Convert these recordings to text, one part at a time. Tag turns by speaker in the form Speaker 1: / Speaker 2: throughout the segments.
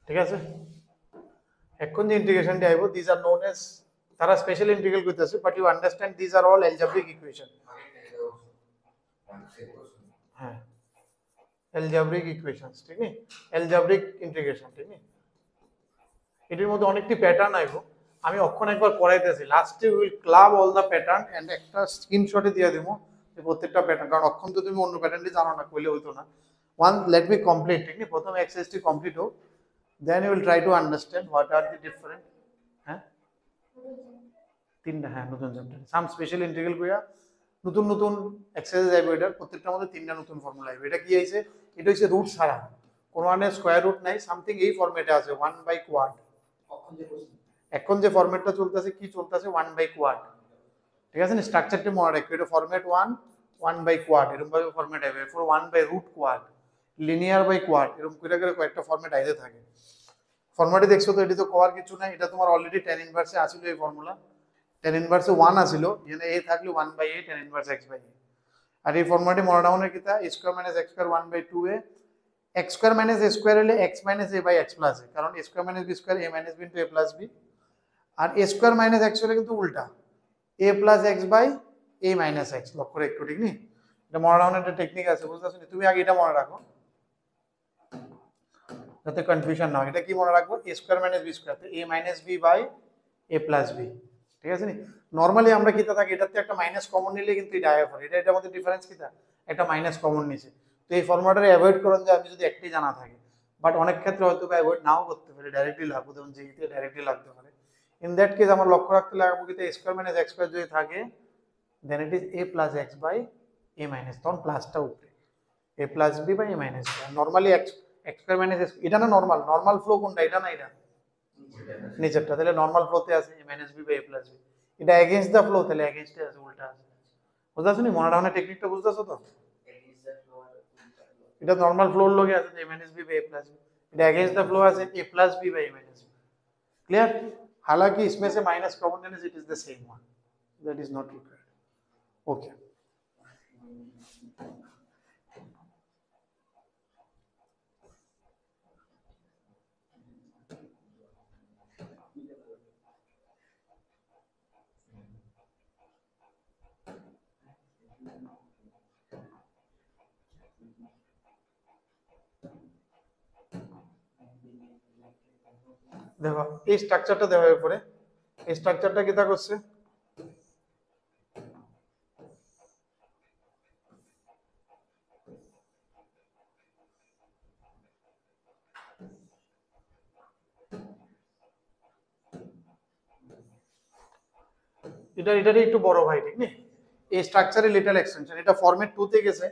Speaker 1: ঠিক আছে এখন যে ইন্টিগ্রেশনটি আইব দিস আর নোন এজ তারা স্পেশাল ইন্টিগ্রাল করতেছে but you understand this are all algebraic equation হ্যাঁ অ্যালজেব্রিক ইকুয়েশনস ঠিক আছে অ্যালজেব্রিক ইন্টিগ্রেশন ঠিক আছে এটির মধ্যে অনেকটি প্যাটার্ন আইব আমি অক্ষণ একবার করাইতেছি লাস্টে will club all the pattern and একটা স্ক্রিনশটে দিয়ে দেব যে প্রত্যেকটা প্যাটার্ন কারণ অক্ষণ তো তুমি অন্য প্যাটার্নটি জানো না কইলে হইতো না ওয়ান লেট মি কমপ্লিট ঠিক আছে প্রথম এক্সারসাইজটি কমপ্লিট হোক then you will try to understand what are the different হ্যাঁ তিনটা হ্যাঁ নতুন চ্যাপ্টার সাম স্পেশাল ইন্টিগ্রাল কইয়া নতুন নতুন এক্সারসাইজ আইব এটার প্রত্যেকটার মধ্যে তিনটা নতুন ফর্মুলা আইব এটা কি আইছে এটা হচ্ছে রুট ছাড়া কোনো মানে স্কয়ার রুট নাই সামথিং এই ফরম্যাটে আছে 1 বাই কোয়াড এখন যে ফরম্যাটটা চলতেছে কি চলতেছে 1 বাই কোয়াড ঠিক আছে না স্ট্রাকচারটি মনে রাখো এটা ফরম্যাট 1 বাই কোয়াড এরকম ভাবে ফরম্যাট আইবে এরপর 1 by root quad linear by quad এরকম কইরা করে কয়েকটা ফরম্যাট আইতে থাকে ফরম্যাটে দেখছো তো এটি তো কভার কিছু নাই এটা তোমার অলরেডি tan ইনভার্সে আছিল এই ফর্মুলা tan ইনভার্সে 1 আছিল এখানে a থাকলে 1 by a tan inverse x by a আর এই ফর্মুলাটি মনে রাখনের কিটা a square minus x square 1 by 2a x square minus a square হলে x minus a by x plus a কারণ a square minus b square a minus b into a plus b আর a square minus x হলে কিন্তু উল্টা a plus x by a minus x লক্ষ্য করে একটু ঠিক নি এটা মনে রাখনের একটা টেকনিক আছে বুঝতেছো নি তুমি আগে এটা মনে রাখো যাতে কনফিউশন না হয় এটা কি মনে রাখবো a square minus b square তো a minus b by a plus b ঠিক আছে নি নরমালি আমরা কিটা থাকি এটাতে একটা মাইনাস কমন নিলে কিন্তু এটা আয়া পড়ে এটার মধ্যে ডিফারেন্স কিটা একটা মাইনাস কমন নিছে তো এই ফর্মুলাটা অ্যাভয়েড করুন যে আমি যদি একটাই জানা থাকে বাট অনেক ক্ষেত্রে হয়তো অ্যাভয়েড নাও করতে পারে ডাইরেক্টলি লাগবে যেমন যেতে ডাইরেক্টলি লাগতে পারে ইন দ্যাট কেস আমরা লক্ষ্য রাখতে লাগবে কিটা a square minus x square যদি থাকে then it is a plus x by a minus তখন প্লাসটা উপরে a plus b by a minus b normally x square minus এটা না নরমাল ফ্লো কোনটা এটা না এটা নিচেরটা তাহলে নরমাল ফ্লোতে আছে a minus b by a plus b এটা এগেইনস্ট দা ফ্লো তাহলে এগেইনস্ট আছে উল্টা আছে বুঝছাছ নি মনে রাখনের টেকনিকটা বুঝছাছো তো এটা নরমাল ফ্লোর লগে আছে a minus b by a plus b এটা এগেইনস্ট দা ফ্লো আছে a plus b by a minus b clear हालांकि इसमें से माइनस कॉमन लेने से it is the same one that is not required okay দেখো এই স্ট্রাকচারটা দেওয়ার পরে এই স্ট্রাকচারটা কি তা করছে এটারই একটু বড় ভাই ঠিক নি এই স্ট্রাকচারে লিটল এক্সটেনশন এটা ফরম্যাট 2 তে গেছে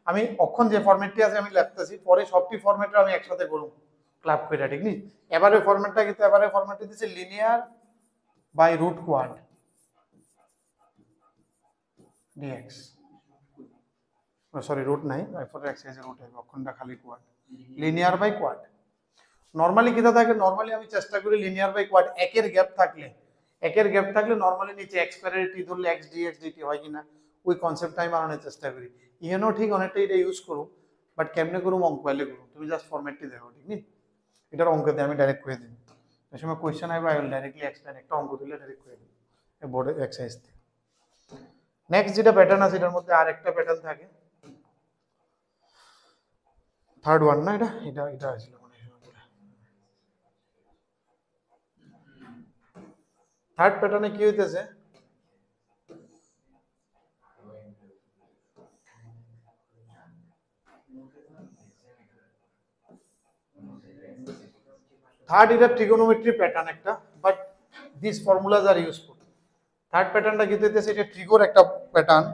Speaker 1: আমি অক্ষণ যে ফরম্যাটটি আছে আমি লিখতেছি পরে সবটি ফরম্যাটটা আমি একসাথে করব ক্লাব কইরা ঠিক নি এবারে ফরম্যাটটা কিন্তু এবারে ফরম্যাটটি দিছে linear by root quad dx sorry root নাই ফর x এর রুট হবে অক্ষণটা খালি quad linear by quad normally কিটা থাকে নরমালি আমি চেষ্টা করি লিনিয়ার বাই কোয়াড একের গ্যাপ থাকলে নরমালি নিচে x স্কয়ারের টি ধরলে x dx dt হয় কিনা ওই কনসেপ্টটা আমি বানানোর চেষ্টা করি ইহেনও ঠিক অনেকটা এটা ইউজ করো বাট কেমনে করুম অঙ্ক পাইলে করুম তুমি জাস্ট ফরম্যাটটি দেখো ঠিক নি এটার অঙ্ক দিয়ে আমি ডাইরেক্ট করে দিই এই সময় কোশ্চেন আইবা আই উইল ডাইরেক্টলি এক্সপ্লেইন একটা অঙ্ক দিলে ডাইরেক্ট করে দিই এই বোর্ডে এক্সারসাইজ দিয়ে নেক্সট যেটা প্যাটার্ন আছে এটার মধ্যে আরেকটা প্যাটার্ন থাকে থার্ড ওয়ান না এটা আছিল থার্ড প্যাটার্নে কি হইতেছে থার্ড এটা ট্রিগোনোমেট্রি প্যাটার্ন একটা but this formulas are useful third প্যাটার্নটা কি হইতেছে এটা ট্রিগোর একটা প্যাটার্ন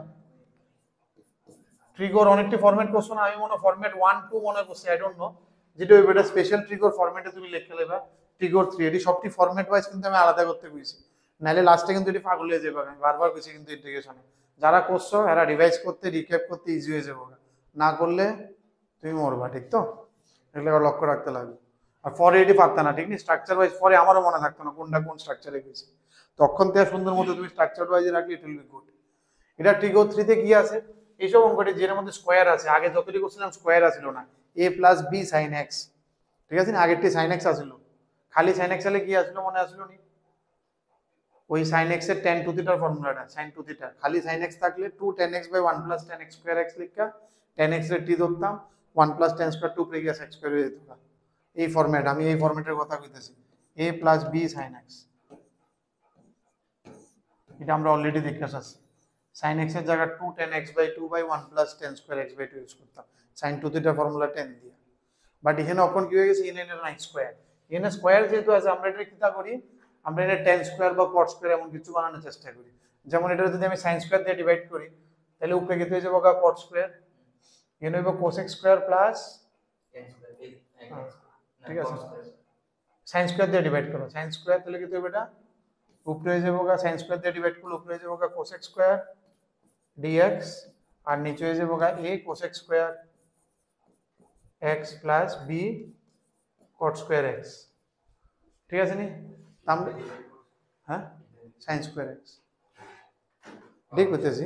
Speaker 1: ট্রিগোর অনেকটি ফরম্যাট কোশ্চেন আমি মনে ফরম্যাট 1 2 মনে করছি আই ডোন্ট নো যেটা ওই বেটা স্পেশাল ট্রিগোর ফরম্যাটে তুমি লিখে লেবা ট্রিগোর 3 এটি সবটি ফরম্যাট ওয়াইজ কিন্তু আমি আলাদা করতে কইছি নালে লাস্টে কিন্তু এটি পাগল হয়ে যাবে আমি বারবার কইছি কিন্তু ইন্টিগ্রেশনে যারা করছো এরা রিভাইজ করতে রিক্যাপ করতে ইজি হয়ে যাবে না করলে তুমি মরবা ঠিক তো এগুলো লক্ষ্য রাখতে লাগবে আর পরে এটি পারতা না ঠিক নি স্ট্রাকচার ওয়াইজ পরে আমারও মনে থাকতো না কোনটা কোন স্ট্রাকচারে গেছে তখন থেকে সুন্দর মতো তুমি স্ট্রাকচার ওয়াইজ রাখলে ইট উইল বি গুড এটা ট্রিগো 3 তে কি আছে এইসব অঙ্কটি যের মধ্যে স্কয়ার আছে আগে যতটি করছিলাম স্কয়ার আছিল না a plus b sin x ঠিক আছে না, আগেরটি sin x আসলো, খালি sin x হলে কি আসলো মনে আসলো নি, ওই sin x এর tan 2 থিটার ফর্মুলাটা, sin 2 থিটা, খালি sin x থাকলে 2 tan x by 1 plus tan x square x লিখা tan x এর t ধরতাম, 1 plus tan square 2 previous x square হয়ে যেত। এই ফরম্যাট, আমি এই ফরম্যাটের কথা কইতেছি, a plus b sin x, এটা আমরা অলরেডি দেখে আসছি। sin x এর জায়গা 2 tan x by 2 by 1 plus tan square x by 2 use করতাম sin 2 থিটা ফর্মুলা 10 দিয়ে। বাট এখানে অখন কি হয়ে গেছে, n এর নাই স্কয়ার, n স্কয়ার যেহেতু আছে আমরা এটা কিটা করি, আমরা এটা tan স্কয়ার বা cot স্কয়ার এমন কিছু বানানোর চেষ্টা করি। যেমন এটা যদি আমি sin স্কয়ার দিয়ে ডিভাইড করি তাহলে উপরে কি হয়ে যাবে cot স্কয়ার, এখানে হবে cos x square plus tan square, ঠিক আছে, sin স্কয়ার দিয়ে ডিভাইড করো, sin স্কয়ার তাহলে কি হবে, এটা উপরে হয়ে যাবে sin স্কয়ার দিয়ে ডিভাইড করলে উপরে হয়ে যাবে cos x স্কয়ার dx, আর নিচে হয়ে যাবে a cos x square x plus b cot square x, ঠিক আছে নি, আমরা হ্যাঁ sin স্কয়ার x ঠিক হইতেছি,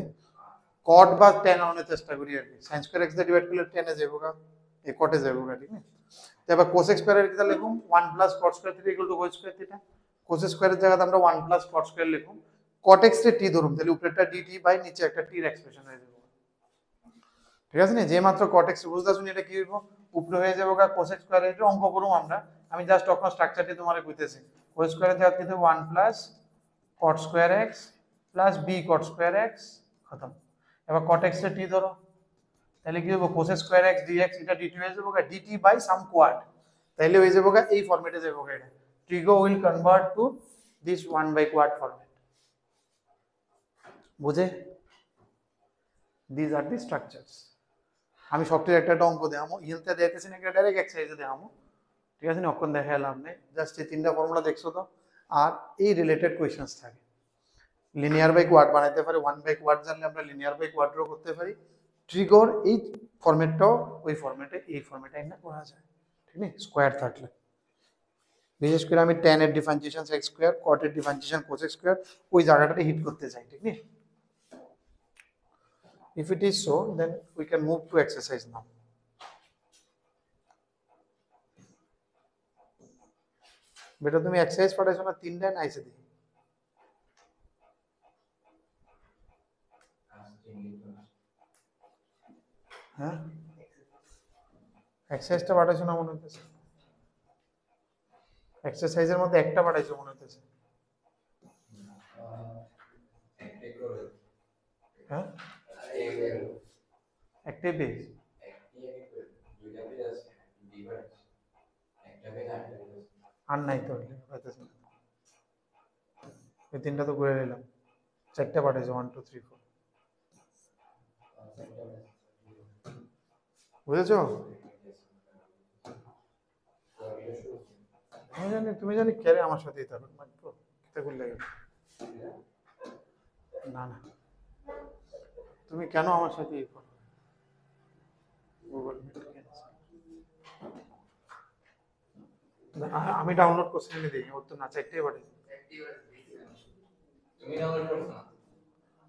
Speaker 1: cot বা tan আনার চেষ্টা করি আর কি, sin স্কয়ার x দিয়ে ডিভাইড করলে tan এ যাবেগা, এ cot এ যাবেগা, ঠিক না। তো এবার cos x স্কয়ার এর কি লিখুম 1 plus cot square theta equal to cos square theta, cos square এর জায়গাতে আমরা 1 plus cot স্কয়ার লিখুম, cot x এর t ধরুম, তাহলে উপরেরটা dt বাই নিচে একটা t এর এক্সপ্রেশন হয়ে যাবে, ঠিক আছে না। যে মাত্র cot x বুঝতা শুনি এটা কি হইব, উপরে হয়ে যাবে cos x স্কয়ার, এটা অঙ্ক করুম আমরা, আমি জাস্ট তখন স্ট্রাকচারটি তোমারে কইতেছি, cos স্কয়ার এর জায়গাতে 1 plus cot square x plus b cot square x, খতম। এবার cot x এর t ধরো, তাহলে কি হবে cos স্কয়ার x dx, এটা dt হয়ে যাবে dt বাই সাম কোয়াড, তাহলে হয়ে যাবে এই ফরম্যাটে যাবে এটা, trigo will convert to this 1 by quad format, বুঝে, these are the structures। আমি সফটওয়্যার একটা অঙ্ক দেখামো, ইনতে দেখতেছি না, একটা ডাইরেক্ট এক্সারসাইজে দেখামো, ঠিক আছে না, অক্ষণ দেখালাম না, জাস্ট এই তিনটা ফর্মুলা দেখছো তো, আর এই রিলেটেড কোয়েশ্চেন্স থাকে, লিনিয়ার বাই কোয়াড বানাইতে পারি, 1 বাই কোয়াড জানলে আমরা লিনিয়ার বাই কোয়াড ড্র করতে পারি, ট্রিগর এই ফরম্যাটটাও ওই ফরম্যাটে, এই ফরম্যাটে না করা যায়, ঠিক না, স্কয়ার থাকলে। বিশেষ করে আমি tan এর ডিফারেন্সিয়েশন x স্কয়ার, cot এর ডিফারেন্সিয়েশন cos x স্কয়ার ওই জায়গাটাতে হিট করতে চাই, ঠিক না। If it is so, then we can move to exercise now. বেটা তুমি এক্সারসাইজ পড়াইছো না, তিনটা আইছে দি, হ্যাঁ এক্সারসাইজটা পাঠাইছো না মনে হচ্ছে, এক্সারসাইজের মধ্যে একটা পাঠাইছো মনে হচ্ছে, হ্যাঁ একটাই পেজ, আর নাই তো পাইতেছি না, এই তিনটা তো করে নিলাম, চারটা পাঠাইছো 1 2 3 4, বুঝেছো, আমি জানি তুমি জানি কেরে আমার সাথে এটা মাত্র কিতা করলে, না না তুমি কেন আমার সাথে এই করো, গুগল মিট, আমি ডাউনলোড করছি, আমি দেখি ওর তো না চারটেই পাঠাইছো, তুমি ডাউনলোড করছো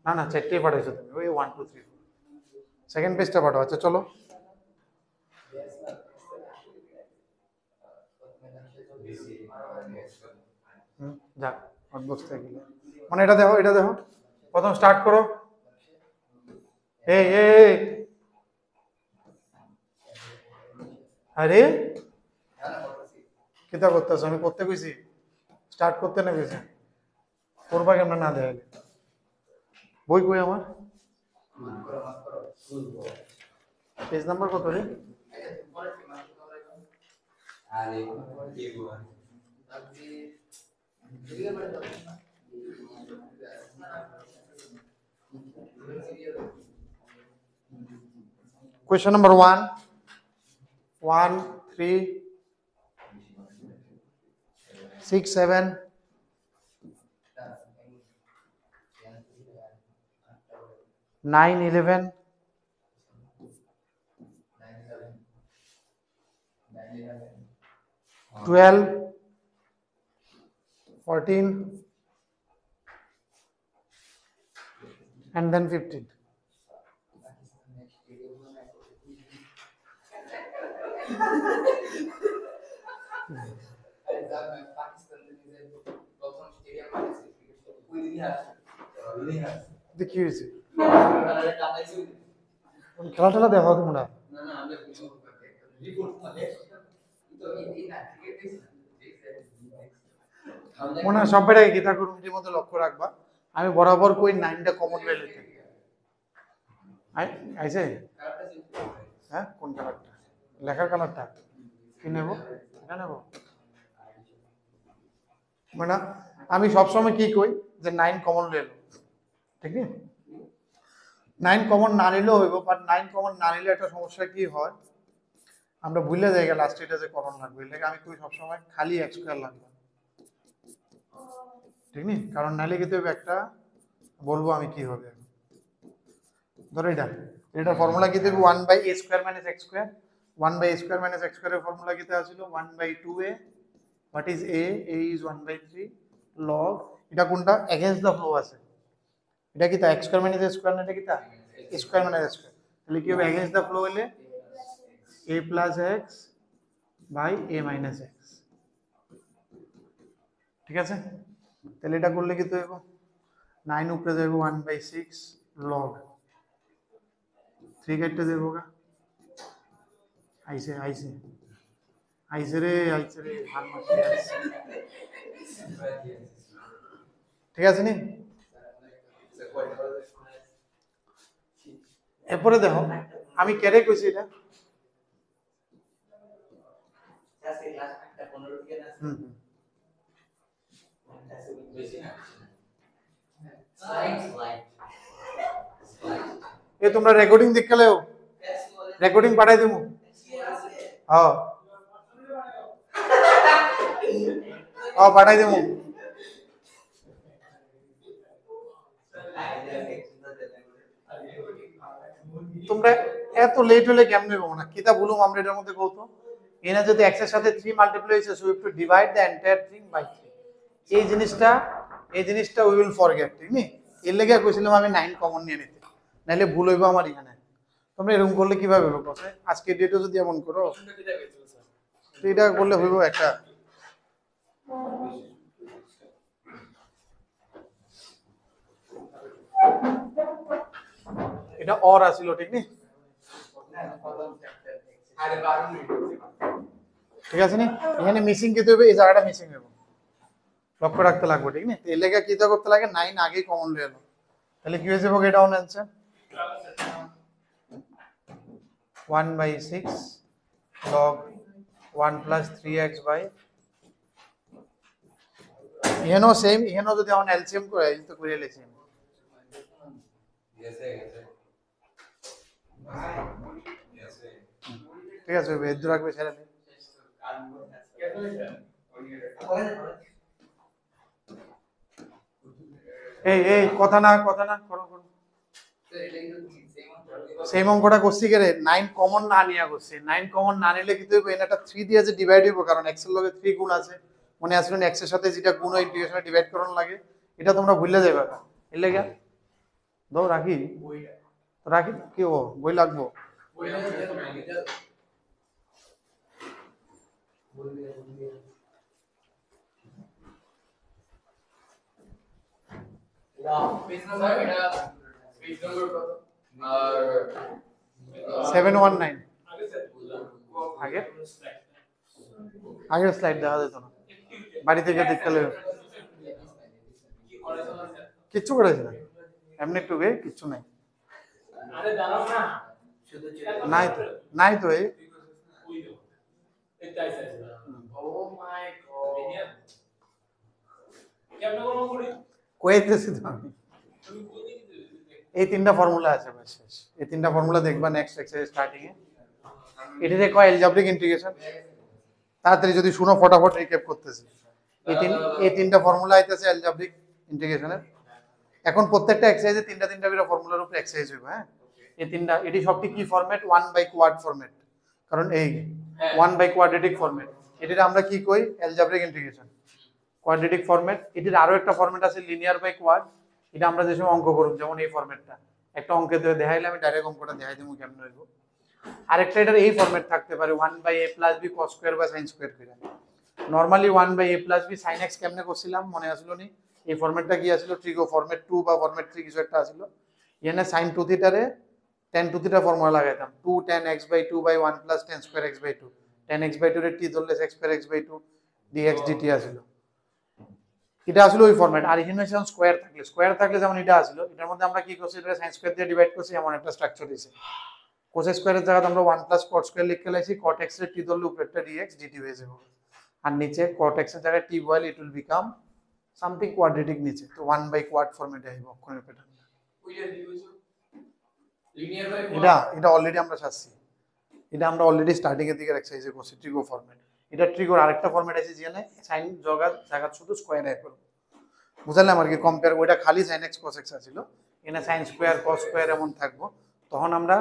Speaker 1: না, না চারটেই পাঠাইছো তুমি, ওই 1 2 3 4, সেকেন্ড পেজটা পাঠাও, আচ্ছা চলো, যাক বসতে গেলে মানে এটা দেখো, এটা দেখো, প্রথম স্টার্ট করো, এই এই আরে কিতা করতেছ, আমি করতে কইছি, স্টার্ট করতে না কইছি, করবা কেমন না দেখাইলে, বই কই আমার, পেজ নাম্বার কত রে, question number 1 1 3 6 7 9 11 12 14 and then 15, কি হয়েছে? খেলা টেলা দেখা তোমরা? মনে হয় সবাই গীতা কমিটির মধ্যে লক্ষ্য রাখবা, আমি বরাবর কই 9টা কমন ভ্যালুতে আইছে। হ্যাঁ কোন কালারটা? লেখার কালারটা কি নেব? এটা নেব মানে আমি সবসময় কি কই যে 9 কমন লইল, ঠিক আছে? 9 কমন না নিলেও হইব, বাট 9 কমন না নিলে একটা সমস্যা কি হয়, আমরা ভুলে যাই লাস্ট এটা যে কমন লাগবে, এর লাগে আমি কই সবসময় খালি x স্কয়ার লাগবে, ঠিক নেই? কারণ নাইলে কিন্তু একটা বলবো আমি কি হবে। ধরো এটা ফর্মুলা কি দেব? 1/a square minus x square. 1/a square minus x স্কয়ারের ফর্মুলা কিটা ছিল? 1/2a। What is a? a is 1/3 log, এটা কোনটা? এগেইনস্ট দা ফ্লো আছে, এটা কি তা x square minus a square না, এটা কি তা a square minus a square. তাহলে কি হবে? এগেইনস্ট দা ফ্লো হলে a plus x by a minus x, ঠিক আছে? তাহলে এটা করলে কি তো হবে? 9 উপরে যাবে 1/6 log 3 কাটতে দেবো গা, আইসে আইসে আইসে রে হার মারতে আসছে, ঠিক আছে নি? এরপরে দেখো আমি কেড়ে কইছি এটা, এ তোমরা রেকর্ডিং দেখলেও রেকর্ডিং পাঠাই দেবো। হ্যাঁ হ্যাঁ পাঠাই দেবো। তোমরা এত লেট হলে কেমনে পাবো না? কিতা বলুম আমরা এটার মধ্যে কত, এনে যদি x এর সাথে 3 মাল্টিপ্লাই হইছে, so you have to divide the entire thing by 3। এই জিনিসটা উই উইল ফরগেট, ঠিক নি? এর লাগি কইছিলাম আমি 9 কমন নিয়ে নিতে, নাইলে ভুল হইবো আমার এখানে। তোমরা এরকম করলে কিভাবে হবে কথা? আজকে ডেটে যদি এমন করো, এটা করলে হইব একটা। এটা অর আছিল, ঠিক নি? ঠিক আছে নি? এখানে মিসিং কি হবে? এই জায়গাটা মিসিং হবে, লক্ষ্য রাখতে লাগবে, ঠিক নি? এর লেগে কি করতে লাগে? 9 আগেই কমন লয়ে এলো, তাহলে কি হয়ে যাবে? এটা on answer 1/6 log 1 plus 3x by, এখানেও সেম, এখানেও যদি আমরা এলসিএম করে এই তো করে লেছি, ঠিক আছে? বেদ রাখবে ছেড়ে দে। এই কথা না করো করো। সেম অঙ্কটা করছি কে রে? 9 কমন না নিয়া করছি। 9 কমন না নিলে কিন্তু এটা 3 দিয়ে যে ডিভাইড হইব, কারণ x এর লগে 3 গুণ আছে, মনে আছে না? x এর সাথে যেটা গুণ হয় ইন্টিগ্রেশনে ডিভাইড করন লাগে, এটা তোমরা ভুলে যাবে না। এর লাগা দাও রাখি রাখি কি ও বই লাগবো। আর 719 আগের স্লাইড দেখা যেত না, বাড়ি থেকে দেখতে লাগবে। কিচ্ছু করেছে না, এমনি একটু কিচ্ছু নাই, নাই তো এই কইতেছি তো আমি। এই তিনটা ফর্মুলা আছে বাস শেষ। এই তিনটা ফর্মুলা দেখবা নেক্সট এক্সারসাইজ স্টার্টিং এ। এটারে কয় অ্যালজেব্রিক ইন্টিগ্রেশন। তাড়াতাড়ি যদি শুনো ফটাফট রিক্যাপ করতেছি। এই তিনটা ফর্মুলা আইতেছে অ্যালজেব্রিক ইন্টিগ্রেশনের। এখন প্রত্যেকটা এক্সারসাইজে তিনটা করে ফর্মুলার উপরে এক্সারসাইজ হইবে, হ্যাঁ? এই তিনটা এটি সবটি কি ফরম্যাট? 1 বাই কোয়াড ফরম্যাট, কারণ এই 1 বাই কোয়াড্রেটিক ফরম্যাট। এটারে আমরা কি কই? Algebraic integration, quadratic format. এটির আরো একটা ফরম্যাট আছে লিনিয়ার বাই কোয়াড, এটা আমরা যে সময় অঙ্ক করব, যেমন এই ফরম্যাটটা একটা অঙ্কে দেখাইলে আমি ডাইরেক্ট অঙ্কটা দেখাই দেবো কেমন হইব। আরেকটা এটার এই ফরম্যাট থাকতে পারে 1/a + b cos স্কয়ার বা sin স্কয়ার করে। Normally 1 by a plus b sin x কেমনে করছিলাম মনে আসলো নি? এই ফরম্যাটটা কি আসলো? ট্রিগো ফরম্যাট 2 বা ফরম্যাট 3 কিছু একটা আসলো। এখানে sin 2 থিটা রে tan 2 থিটা ফর্মুলা লাগাইতাম 2 tan x by 2 by 1 plus tan square x by 2 tan x by 2 রে t ধরলে x square x by 2 dx dt আসলো। এটা আসলে ওই ফরম্যাট। আর এখানে যখন স্কয়ার থাকলে যেমন এটা আসলো, এটার মধ্যে আমরা কি করছি? এটা sin স্কয়ার দিয়ে ডিভাইড করছি, এমন একটা স্ট্রাকচার দিয়েছে। cos স্কয়ারের জায়গায় আমরা 1 plus cot স্কয়ার লিখে লাইছি, cot x এর t ধরলে উপরেরটা dx dt হয়ে যাবে। আর নিচে cot x এর জায়গায় t ball, it will become something quadratic নিচে। তো 1 by quad ফরম্যাটে আইব অক্ষরের প্যাটার্নটা। এটা অলরেডি আমরা ছাড়ছি। এটা আমরা অলরেডি স্টার্টিং এর দিকে এক্সারসাইজে করছি ট্রিগো ফরম্যাট। এটা ট্রিগোর আরেকটা ফরম্যাট আছে যেখানে sin জায়গা শুধু স্কয়ার আই করব। বুঝালাম আর কি কম্পেয়ার, ওইটা খালি sin x cos x ছিল, এখানে sin স্কয়ার cos স্কয়ার এমন থাকবো। তখন আমরা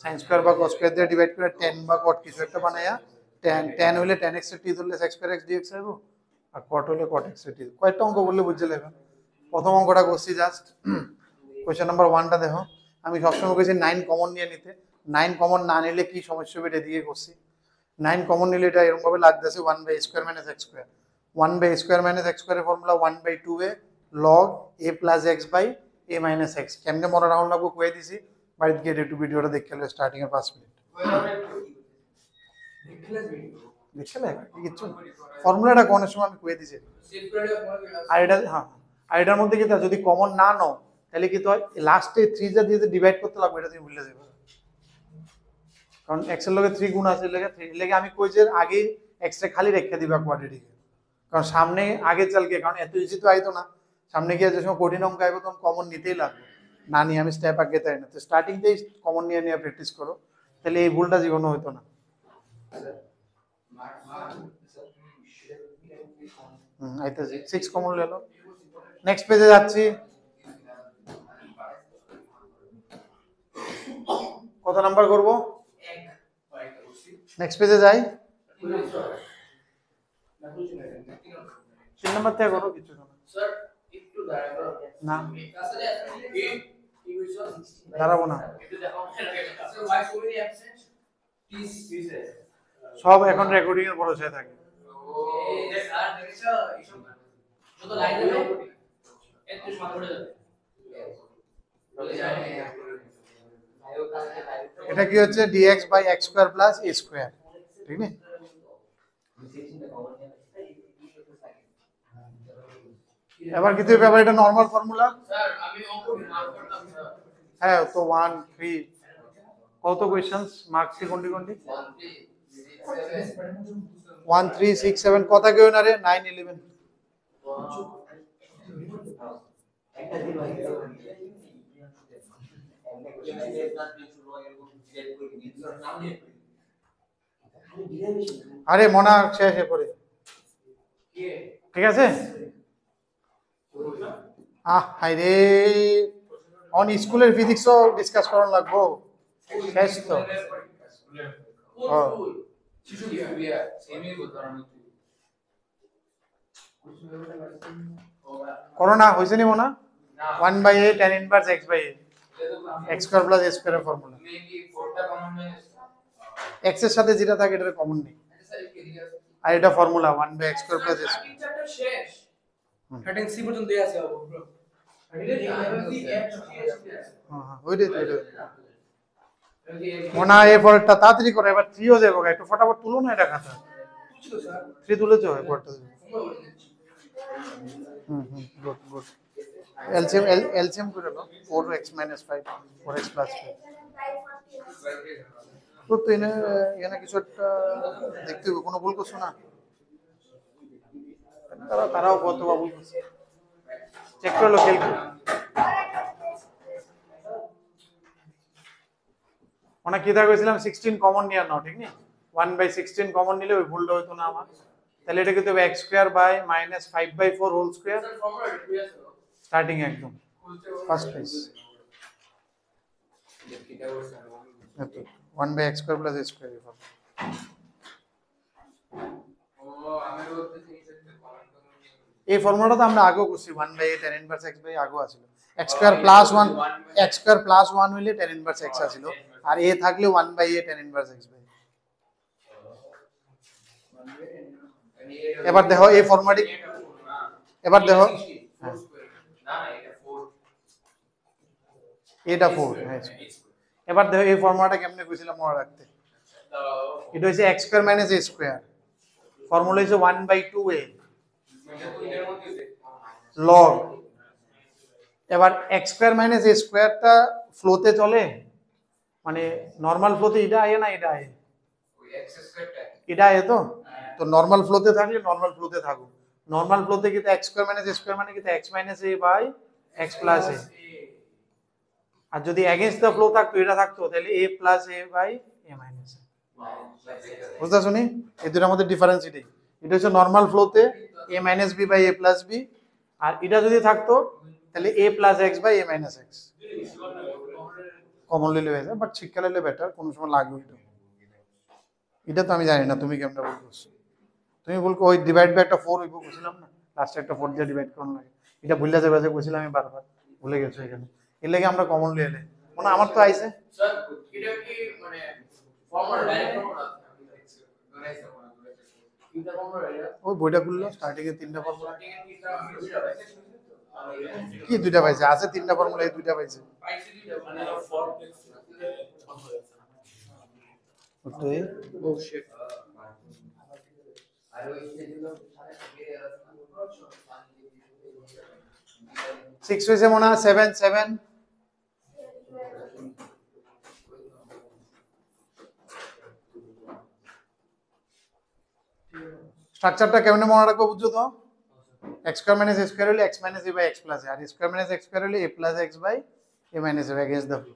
Speaker 1: sin স্কয়ার বা cos স্কয়ার দিয়ে ডিভাইড করে tan বা cot কিছু একটা বানায়া, tan হইলে tan x এর t ধরলে x স্কয়ার x dx আইব, আর cot হইলে cot x এর t। কয়টা অঙ্ক বললে বুঝতে লাগবে। প্রথম অঙ্কটা করছি জাস্ট কোশ্চেন নাম্বার 1টা দেখো। আমি সবসময় কইছি 9 কমন নিয়ে নিতে, 9 কমন না নিলে কি সমস্যা হবে এটা দিয়ে করছি। 9 কমন নিলে এটা এরকম ভাবে লাগতেছে 1 by square minus x square. 1 by square minus x স্কয়ারের formula 1 by 2a log a plus x by a minus x। কেমনে মনে রাখুন লাগবো কয়ে দিছি, বাড়িতে গিয়ে একটু ভিডিওটা দেখে লো স্টার্টিং এর 5 মিনিট। দেখলে কিছু ফর্মুলাটা কোন সময় আমি কয়ে দিছি। আর এটা হ্যাঁ, আর এটার মধ্যে কি যদি কমন না নাও তাহলে কি হয়, লাস্টে 3 যা দিয়ে ডিভাইড করতে লাগবে, এটা তুমি ভুলে যাবে। কারণ x এর লগে 3 গুণ আছে, লেগে আমি কই যে আগে x রে খালি রেখে দিবা কোয়াড্রেটিক। কারণ সামনে আগে চালকে, কারণ এত ইজি তো আইতো না, সামনে গিয়ে যে সময় কঠিন অঙ্ক আইবো তখন কমন নিতেই লাগবে। না নিয়ে আমি স্টেপ আগে তাই না, তো স্টার্টিং থেকেই কমন নিয়ে নিয়ে প্র্যাকটিস করো, তাহলে এই ভুলটা জীবনে হইতো না। আইতেছে 6 কমন লেলো। নেক্সট পেজে যাচ্ছি। কত নাম্বার করব? নেক্সট পেজে যাই। 3 নাম্বার থেকে করো, কিছু না স্যার, একটু না দাঁড়াবো না, সব এখন রেকর্ডিং এর ভরসায় থাকে। এটা কি হচ্ছে dx by x square plus a square, ঠিক না? এবার কি হবে, এটা নরমাল ফর্মুলা স্যার, আমি অঙ্ক মার্ক করতাম স্যার। হ্যাঁ তো 1 3 কত কোশ্চেনস মার্কস কি কোনটি 1 3 6 7 কথা কেউ না রে, 9 11 একটা দিন হয় আরে মনা শেষে পড়ে, ঠিক আছে? হাই রে, অন স্কুলের ফিজিক্সও ডিসকাস করার লাগবো, শেষ তো করোনা হয়েছে নি মনা? 1 by a tan inverse x by a x square plus a স্কয়ারের ফর্মুলা। x এর সাথে যেটা থাকে এটা কমন নেই, আর এটা formula 1 by x square plus a square. শেষ 13c পর্যন্ত দেয়া আছে ব্রো। হ্যাঁ ওইটাই তো মনে হয় এরপরটা তাড়াতাড়ি করে, এবার 3 ও যাবো, একটু ফটাফট তুলো না এটা খাতা। 3 তুলেছো এরপরটা। গুড এলসিএম করে নাও, 4x - 5 4x + 5 তো এনে কিছু একটা দেখতে হবে, কোনো ভুল করছো না? তারাও কত ভুল করছে চেক করে লো, মানে কি দা কইছিলাম 16 কমন নিয়ে নাও, ঠিক না? 1 বাই 16 কমন নিলে ওই ভুলটা হতো না আমার। তাহলে এটা কিন্তু x square by -5/4 whole square starting একদম first page. 1 by x square plus a square হবে। এই ফর্মুলাটা তো আমরা আগেও করছি, 1 by a tan inverse x by আগেও আছিল। x স্কয়ার প্লাস 1 হইলে tan ইনভার্স x আছিল, আর a থাকলে 1 by a tan inverse x by. এবার দেখো এই ফরম্যাটিং, এবার দেখো এটা 4, হ্যাঁ। এবার দেখো এই ফর্মুলাটা কেমনে কইছিলাম মনে রাখতে, এটা হচ্ছে x square minus a square, formula হচ্ছে 1/2a log। এবার x স্কয়ার মাইনাস a স্কয়ারটা ফ্লোতে চলে, মানে নরমাল ফ্লোতে এটা আয় না এটা আয়, এটা আয় তো, তো নরমাল ফ্লোতে থাকলে নরমাল ফ্লোতে থাকুক, নরমাল ফ্লোতে কিন্তু x square minus a square মানে কিন্তু x minus a by x plus a, আর যদি এগেইনস্ট দ্য ফ্লো থাকতো এটা থাকতো তাহলে a plus a by a minus a। বুঝতে শুনি এই দুটোর মধ্যে ডিফারেন্স এটাই, এটা হচ্ছে নরমাল ফ্লোতে a minus b by a plus b, আর এটা যদি থাকতো তাহলে a plus x by a minus x। Common লিলে হয়ে যায়, বাট শিক্ষা লিলে বেটার, কোনো সময় লাগবে এটা। এটা তো আমি জানি না তুমি কেমন বলছো, তুমি বলছো ওই ডিভাইড বাই একটা 4 হইব বলছিলাম না, লাস্টে একটা 4 দিয়ে ডিভাইড করুন লাগে, এটা ভুলে যাবে যে বলছিলাম আমি বারবার ভুলে গেছি এখানে, এর লাগি আমরা কমন লিলে মানে আমার তো আইছে
Speaker 2: স্যার এটা কি মানে ফর্মুলা ডাইরেক্ট ফর্মুলা তিনটা ফর্মুলা এটা
Speaker 1: ওই বইটা খুললো স্টার্টিং এ তিনটা ফর্মুলা, কি দুইটা পাইছে, আছে তিনটা ফর্মুলা, এই দুইটা পাইছে
Speaker 2: পাইছি দুইটা মানে ফর্ম
Speaker 1: ওটাই।
Speaker 2: ও শিট আর ওই সেজন্য
Speaker 1: 6 হইছে মনে হয় 7 7। স্ট্রাকচারটা কেমনে মনে রাখবো বুঝছো তো, x square minus a square হলে x minus a by x plus a, আর স্কয়ার মাইনাস x স্কয়ার হলে a plus x by a minus a against the flow.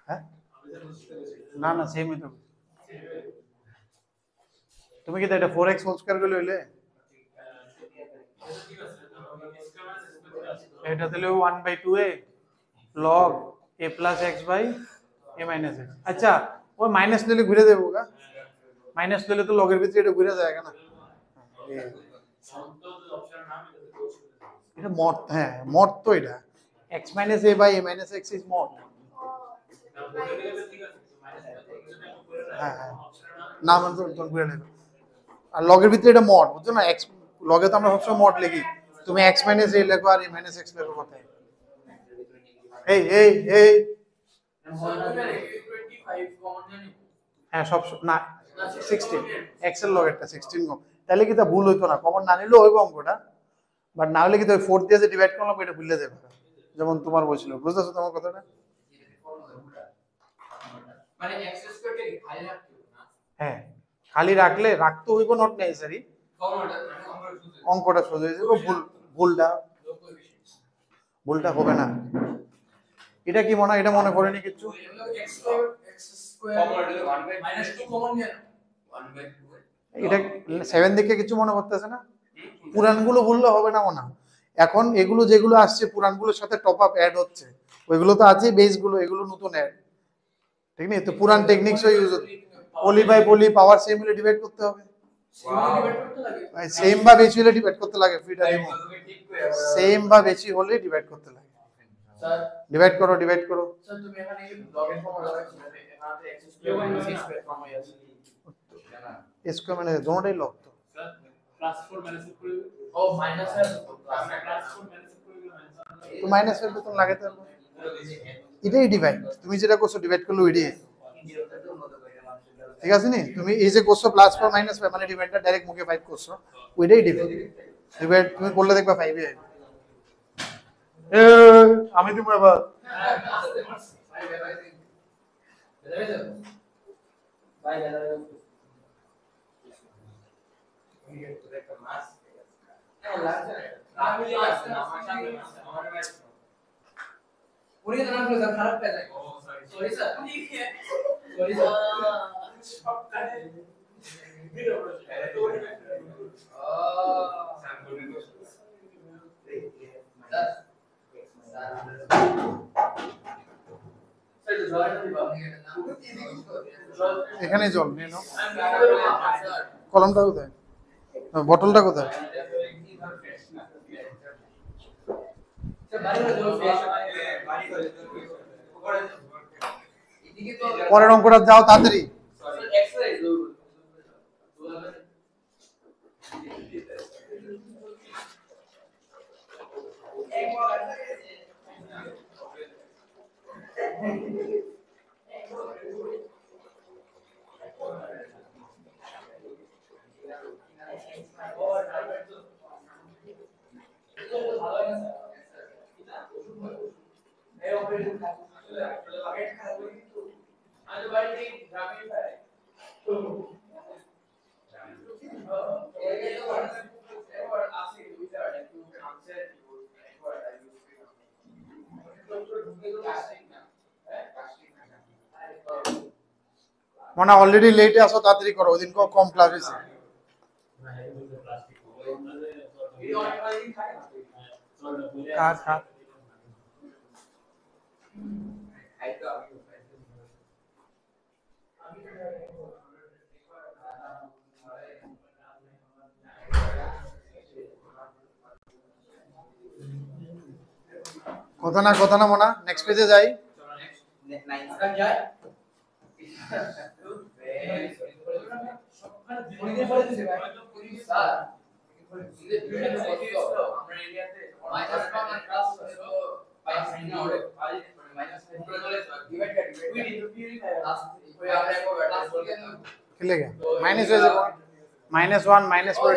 Speaker 1: হ্যাঁ না না সেমই তো, তুমি কি এটা 4x হোল স্কয়ার করে লইলে, এটা তাহলে 1/2a log a plus x by a minus x। আচ্ছা ওই মাইনাস নিলে ঘুরে দেবো গা, মাইনাস নিলে তো লগের ভিতরে এটা ঘুরে যায় না, এটা মড, হ্যাঁ মড তো এটা x minus a by a minus x is mod। হ্যাঁ হ্যাঁ না মানে তো ঘুরে নেবে, আর লগের ভিতরে এটা মড বুঝছো না, x লগে তো আমরা সবসময় মড লিখি, তুমি x minus a লেখো আর a minus x লেখো কোথায়, এই এই এই
Speaker 2: 25 কমন জানি
Speaker 1: হ্যাঁ সব না 16 x এর লগেরটা 16 কম, তাহলে কি তা ভুল হইতো না, কমন না নিলেও হইব অঙ্কটা, বাট না হলে কি তো 4 দিয়ে যে ডিভাইড করলাম এটা ভুলে যাবে, যেমন তোমার বলছিল, বুঝতেছো তোমার কথাটা,
Speaker 2: মানে x স্কয়ারটা কি খালি রাখতে না,
Speaker 1: হ্যাঁ খালি রাখলে রাখতে হইব, নট নেসেসারি,
Speaker 2: ফর্মুলাটা মানে
Speaker 1: অঙ্কটা সোজা হয়ে যাবে, ভুলটা ভুলটা হবে না। এটা কি মনে হয়, এটা মনে পড়েনি কিছু,
Speaker 2: x স্কয়ার ফর্মুলাটা 1/2 কমন নিয়ে 1/2
Speaker 1: এটা 7 দিকে কিছু মনে করতেছে না, পুরানগুলো ভুললে হবে না মনে হয়। এখন এগুলো যেগুলো আসছে পুরানগুলোর সাথে টপ আপ অ্যাড হচ্ছে, ওইগুলো তো আছে বেসগুলো, এগুলো নতুন অ্যাড, ঠিক নেই তো, পুরান টেকনিক্সও ইউজ হচ্ছে, পলি বাই পলি পাওয়ার সেম হলে ডিভাইড করতে হবে, সেম বা বেশি হলে ডিভাইড করতে লাগে, ফিটা দিব সেম বা বেশি হলে ডিভাইড করতে লাগে,
Speaker 2: স্যার
Speaker 1: ডিভাইড করো ডিভাইড করো,
Speaker 2: স্যার তুমি এখানে লগের ফর্মুলা লাগাইছো এখানে x square minus a square formula আছে
Speaker 1: স্কয়ার মানে দুটোই লগ তো,
Speaker 3: স্যার প্লাস 4 মাইনাস করে
Speaker 2: ও মাইনাস আছে তো
Speaker 3: প্লাস 4 মাইনাস করে
Speaker 1: তো মাইনাস এর বেতন লাগাতে হবে, এটাই ডিভাইড, তুমি যেটা করছো ডিভাইড করলে ওইটাই, ঠিক আছে নি, তুমি এই যে করছো প্লাস 4 মাইনাস 5 মানে ডিভাইডটা ডাইরেক্ট মুখে 5 করছো, ওইটাই ডিভাইড, ডিভাইড তুমি করলে দেখবা 5 এ এ আমি দিব এবার এখানে জল নিয়ে নাও, কলমটা কোথায়, বটলটা কোথায়, পরের অঙ্কটা যাও তাড়াতাড়ি, মনে অলরেডি লেটে আসো, তাড়াতাড়ি করো, ওই দিন কম ক্লাস হয়েছে। কাট কাট। কথা না মনা, নেক্সট পেজে যাই। खेले गया माइनस वैसे -1 -4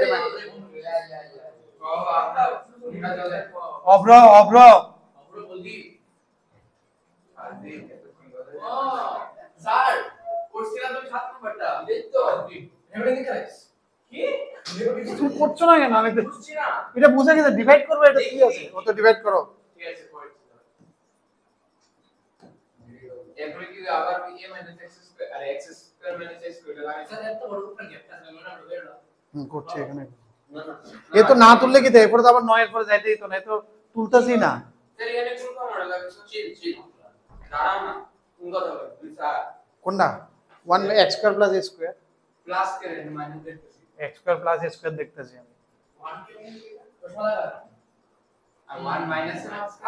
Speaker 1: অভ্র অভ্র
Speaker 2: স্যার কোর্সিলা তো 7 নাম্বারটা এই তো এবারে কি খাইছ কি
Speaker 1: তুমি করছো না কেন? আমি তো
Speaker 2: বুঝছি না
Speaker 1: এটা বুঝে গেছে, ডিভাইড করবে, এটা কি আছে, ও তো ডিভাইড করো।
Speaker 2: ঠিক আছে এরপরে কি আবার a x স্কয়ার আরে x স্কয়ার x স্কয়ার লাগে স্যার এত বড় উপর গ্যাপটা আছে মনে হবে না
Speaker 1: করছে এখানে। এ তো না তুললে কি দেয়, এরপরে তো আবার 9 এর পরে যাইতেই তো না, এ তো তুলতাছি না।
Speaker 2: স্যার এখানে কোন মডেল লাগে চিল চিল দাঁড়াও না কোন কথা বল স্যার
Speaker 1: কোনটা 1 x square plus a square
Speaker 2: plus করে মাইনাস দেখতেছি
Speaker 1: x square plus a square দেখতেছি আমি।
Speaker 2: 1 কে কোথায় আর 1 মাইনাস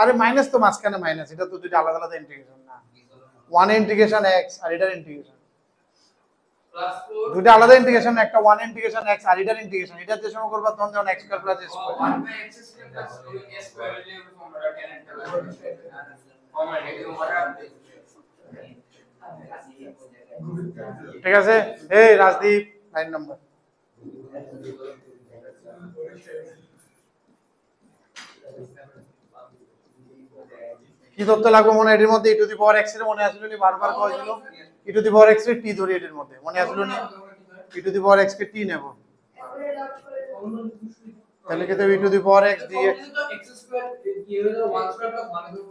Speaker 1: আরে মাইনাস তো মাঝখানে মাইনাস, এটা তো দুটো আলাদা আলাদা ইন্টিগ্রেশন না। 1 ইন্টিগ্রেশন x আর এটার ইন্টিগ্রেশন
Speaker 2: প্লাস 4
Speaker 1: দুটো আলাদা ইন্টিগ্রেশন, একটা 1 ইন্টিগ্রেশন x আর এটার ইন্টিগ্রেশন, এটা যে সময় করবা তখন যখন x square plus a square
Speaker 2: 1 by x square plus a square এর formula tan formula negative formula
Speaker 1: ঠিক আছে। এই রাজদীপ 9 নম্বর কি তথ্য লাগবে মনে এর মধ্যে e two the power x এর মনে আসলো নি, বারবার কইছিল e two the power x এর t ধরি এর মধ্যে মনে আসলো নি, e two the power x K t নেব, তাহলে কি তো e two the power x dx
Speaker 2: x square কি হলো 1 স্কয়ার প্লাস 1 এর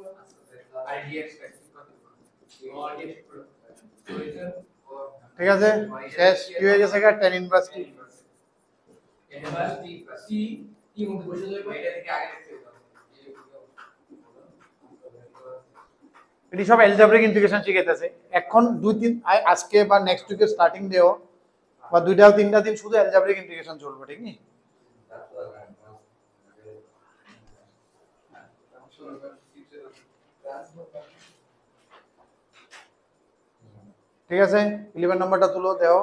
Speaker 2: আর dx
Speaker 1: ঠিক আছে। শেষ কি হয়ে গেছে, tan inverse t
Speaker 2: inverse t c কি মধ্যে বসে যাবে এটা থেকে আগে লিখতে হবে
Speaker 1: এটি সব অ্যালজেব্রিক ইন্টিগ্রেশন শিখাইতেছে এখন 2-3 আজকে বা নেক্সট উইকের স্টার্টিং ডেও বা 2-3 দিন শুধু অ্যালজেব্রিক ইন্টিগ্রেশন চলবে, ঠিক নি? ঠিক আছে 11 নম্বরটা তুলো দেও।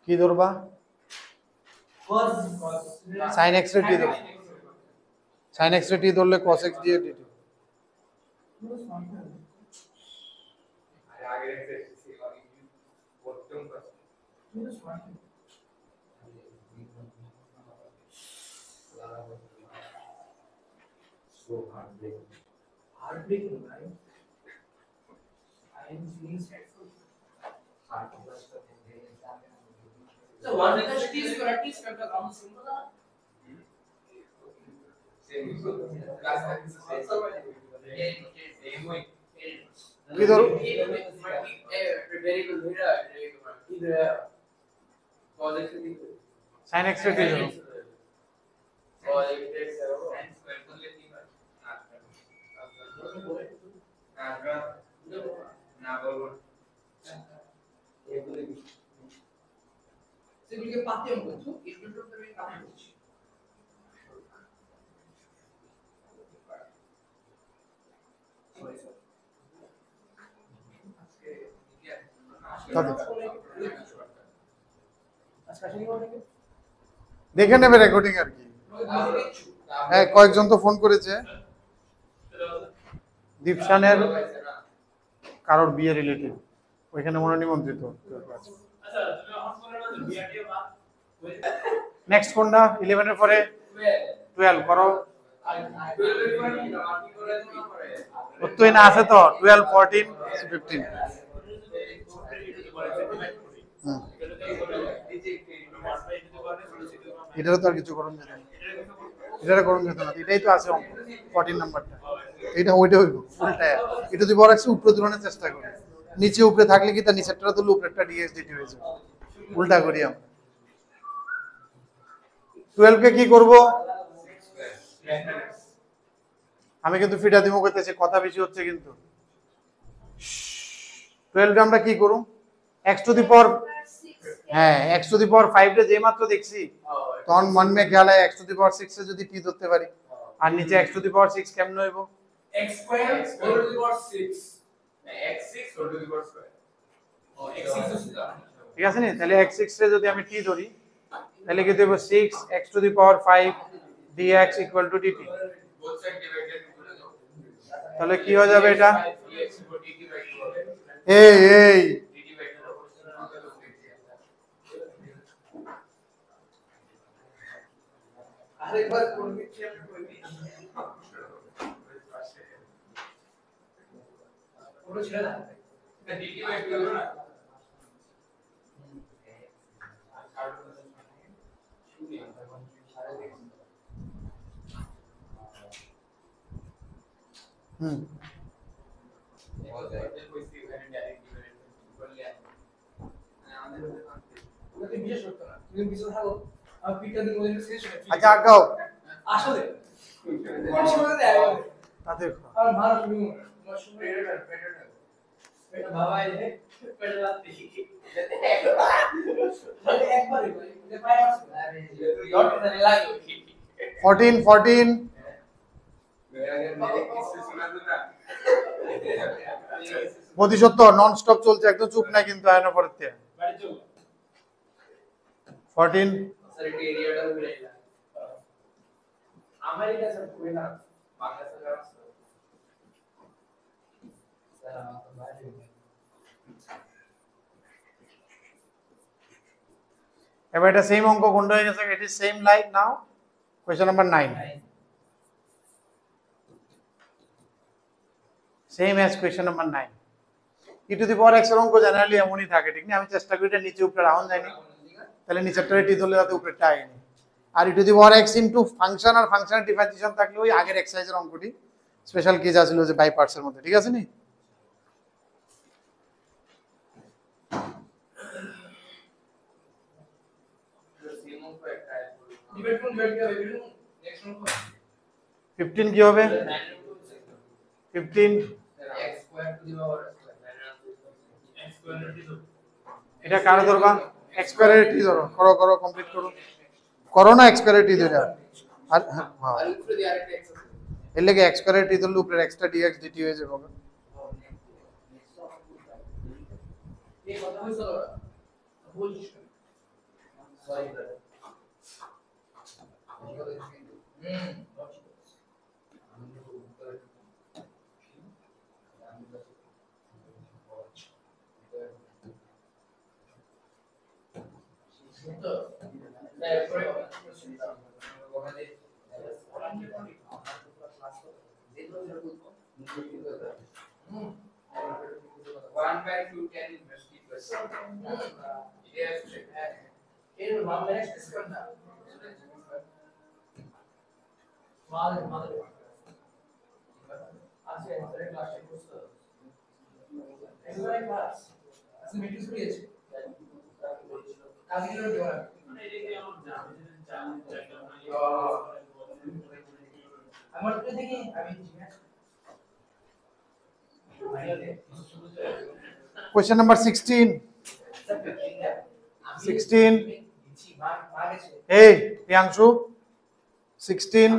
Speaker 1: কি ধরবা? sin x রে t ধরো, sin x রে t ধরলে cos x দিয়ে dt।
Speaker 2: আগে লিখতে প্রথম heartbreaking, right? I am feeling sad for you. So one is the t square का काम सिंपल है. Same. Class
Speaker 1: কি ধরো?
Speaker 2: very good here. इधर cos x
Speaker 1: sin x রে t ধরো।
Speaker 2: और एक x है वो sin square को लेती है ना बोलो সেগুলিকে পাতে অঙ্ক করছো স্টুডেন্ট তুমি কাজ করছো
Speaker 1: দেখে নেবে রেকর্ডিং আর কি। হ্যাঁ কয়েকজন তো ফোন করেছে, দীপশানের কারোর বিয়ে রিলেটেড, ওইখানে মনে নিমন্ত্রিত।
Speaker 3: আচ্ছা তুমি এখন বলে না বিআরটি বা
Speaker 1: নেক্সট কোনটা 11 এর পরে 12 করো। তো না আছে তো 12 14 15। এটারও তো আর কিছু করুন যেত না, এটারও করুন যেত না, এটাই তো আছে অঙ্ক 14 নাম্বারটা। এটা ওইটা হইব উল্টায় এটা যদি বড় আছে উপরে তুলনার চেষ্টা করি নিচে উপরে থাকলে কি তার নিচেরটা তুললে উপরেরটা dx dt হয়ে যাবে উল্টা করি আমরা 12 কে কি করব আমি কিন্তু ফিটা দিমো কইতেছি কথা বেশি হচ্ছে কিন্তু 12 আমরা কি করব x টু দি পাওয়ার হ্যাঁ x টু দি পাওয়ার 5 রে যে মাত্র দেখছি তখন মন মে খেয়াল হয় x টু দি পাওয়ার 6 এ যদি t ধরতে পারি আর নিচে x টু দি পাওয়ার 6 কেমনে হইব
Speaker 3: x square whole to the power 6
Speaker 2: x6 whole to the power square
Speaker 3: O x6 হচ্ছে তো
Speaker 1: ঠিক আছে নি তাহলে x6 রে যদি আমি t ধরি তাহলে কি দেব 6 x two the power 5 dx equal to dt
Speaker 2: both side divided করে দাও
Speaker 1: তাহলে কি হয়ে যাবে এটা
Speaker 2: dx উপর dt বাই 2 হবে
Speaker 1: এই
Speaker 2: dt বাই 2
Speaker 3: আরেকবার করবি কি আপনি করবি ওটা ছেড়ে দাও
Speaker 2: dt বাই 2 না
Speaker 1: হুম
Speaker 3: ওটা বিশেষ করতে না তুমি বিশেষ থাকো আর পিটা দিন ওদের শেষ হয়ে
Speaker 1: আচ্ছা আগাও
Speaker 3: আসলে কোন সময় দেয়
Speaker 1: তাতে
Speaker 3: আর মারা তুমি তোমার সময় এটা বাবা এই যে পেটে লাগতে একবারই ভাই যে পায় আছে আরে লট জানি লাগে
Speaker 1: 14 প্রতিশোত্তর নন স্টপ চলছে একদম চুপ নাই কিন্তু আয়না পরের থেকে
Speaker 3: বাড়ি চলো
Speaker 1: 14
Speaker 2: স্যার এই এরিয়াটা ঘুরে এলাম
Speaker 3: আমার এটা স্যার কই না
Speaker 2: বাংলাদেশে যাওয়া
Speaker 3: স্যার আমার তো বাইরে
Speaker 1: এবার এটা সেম অঙ্ক কোনটা হয়ে গেছে it is same like now question number 9 same as question number 9 E to the power x এর অঙ্ক জেনারেলি এমনই থাকে ঠিক না আমি চেষ্টা করি এটা নিচে উপরে রাউন্ড যায়নি তাহলে নিচেরটা টি ধরলে যাতে উপরেরটা আইনি আর e to the power x into function আর ফাংশনের ডিফারেন্সিয়েশন থাকলে ওই আগের এক্সারসাইজের অঙ্কটি স্পেশাল কেস আছিল যে বাই পার্টস এর মধ্যে ঠিক আছে নি
Speaker 3: ডিবেট কোন ডিবেট হবে ডিবেট নেক্সট কোন
Speaker 1: 15 কি হবে 15
Speaker 2: x square to the power
Speaker 3: x square
Speaker 1: এটা কারে ধরবা x স্কয়ারের টি ধরো করো করো কমপ্লিট করো করো না x স্কয়ারের টি ধরে আর হ্যাঁ
Speaker 2: আর উপরে দিয়ে আরেকটা x আছে
Speaker 1: এর লাগে x স্কয়ারের টি ধরলে উপরে এক্সট্রা dx dt হয়ে যাবে
Speaker 3: এই কথা হইছে ওরা বুঝিস sorry brother
Speaker 2: One by 2 can investigate question. Yes.
Speaker 3: এর মামলা শেষ কর না মাল আছে আমাদের ক্লাসে বুঝছো এবারে ক্লাস আজকে মিটিং শুরু হয়েছে কালকে দিন দেওয়া মানে এদিকে আমার আমার তো দেখি আমি
Speaker 1: কোশ্চেন নাম্বার 16 16 এই প্রিয়াংশু 16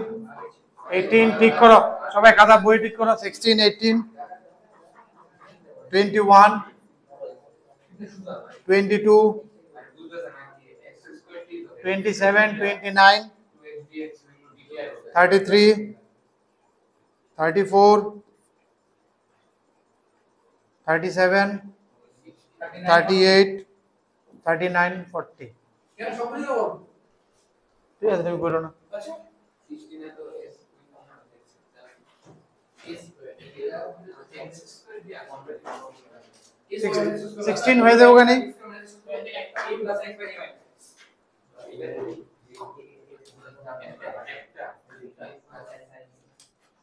Speaker 1: 18 ঠিক করো সবাই খাতা বই ঠিক করো 16 18 21 22 27 29 33 34 37 38 39 40
Speaker 3: কেন সবই যাবো
Speaker 1: ঠিক আছে তুমি করো না
Speaker 3: আচ্ছা
Speaker 2: 16 এ তো s স্কয়ার দিয়ে কমপ্লিট
Speaker 1: 16 হয়ে যাবে ওখানে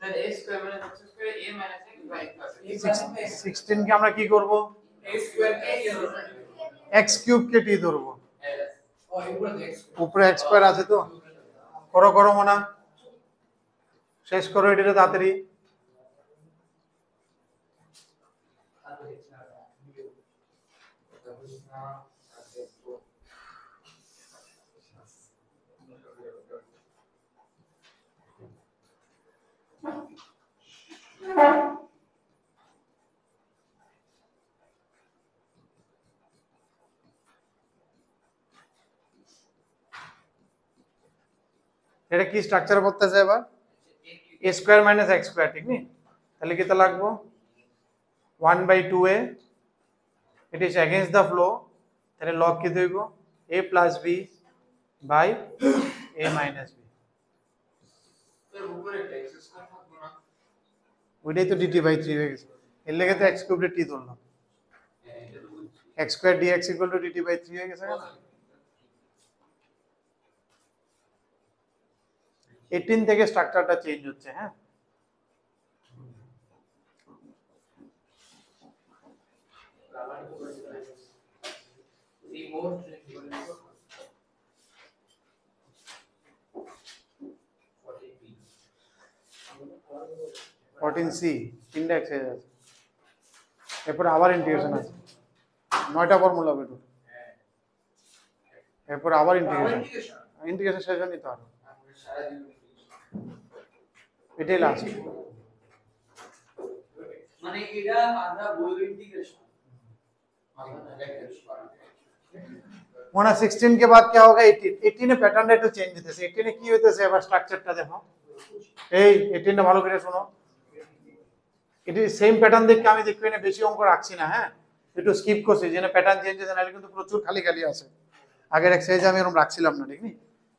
Speaker 2: স্যার a স্কয়ার মানে x square a minus x by plus x
Speaker 1: 16 কে আমরা কি করব
Speaker 3: x স্কয়ার কে
Speaker 1: x কিউব কে টি ধরবো
Speaker 3: ও উপরে x
Speaker 1: উপরে x স্কয়ার আছে তো করো করো মনা শেষ করো এটা তাড়াতাড়ি এটা কি স্ট্রাকচার করতেছে এবার a square minus x square ঠিক নি তাহলে কি তা লাগবো 1/2a it is against the flow তাহলে log কি দেব a plus b by a minus b
Speaker 2: sir উপরে একটা x স্কয়ার থাকবে না
Speaker 1: ওইটাই তো dt by 3 হয়ে গেছে এর লেগে তো x কিউব টি ধরলাম
Speaker 2: এটা তো
Speaker 1: x square dx dt by 3 হয়ে গেছে না 18 থেকে স্ট্রাকচারটা চেঞ্জ হচ্ছে হ্যাঁ
Speaker 2: এই মোর
Speaker 1: 14c তিনটা এক্সারসাইজ আছে এরপর আবার ইন্টিগ্রেশন আছে 9টা ফর্মুলা হবে টোটাল এরপর আবার ইন্টিগ্রেশন ইন্টিগ্রেশন সেশন নিতে হবে
Speaker 2: সারা দিন
Speaker 1: এটাই লাস্ট
Speaker 3: মানে এটা আমরা বলবো इंटीग्रेशन
Speaker 1: मोना 16 के बाद क्या होगा 18 18 এ প্যাটার্নটা একটু চেঞ্জ হতেছে 18 এ কি হইতেছে এবার স্ট্রাকচারটা দেখো এই 18 টা ভালো করে শোনো এটি সেম প্যাটার্ন দেখে আমি দেখি না বেশি অঙ্ক রাখছি না হ্যাঁ একটু স্কিপ করছি যেন প্যাটার্ন চেঞ্জ হয়েছে নাহলে কিন্তু প্রচুর খালি খালি আছে আগের এক্সারসাইজে আমি এরকম রাখছিলাম না ঠিক নি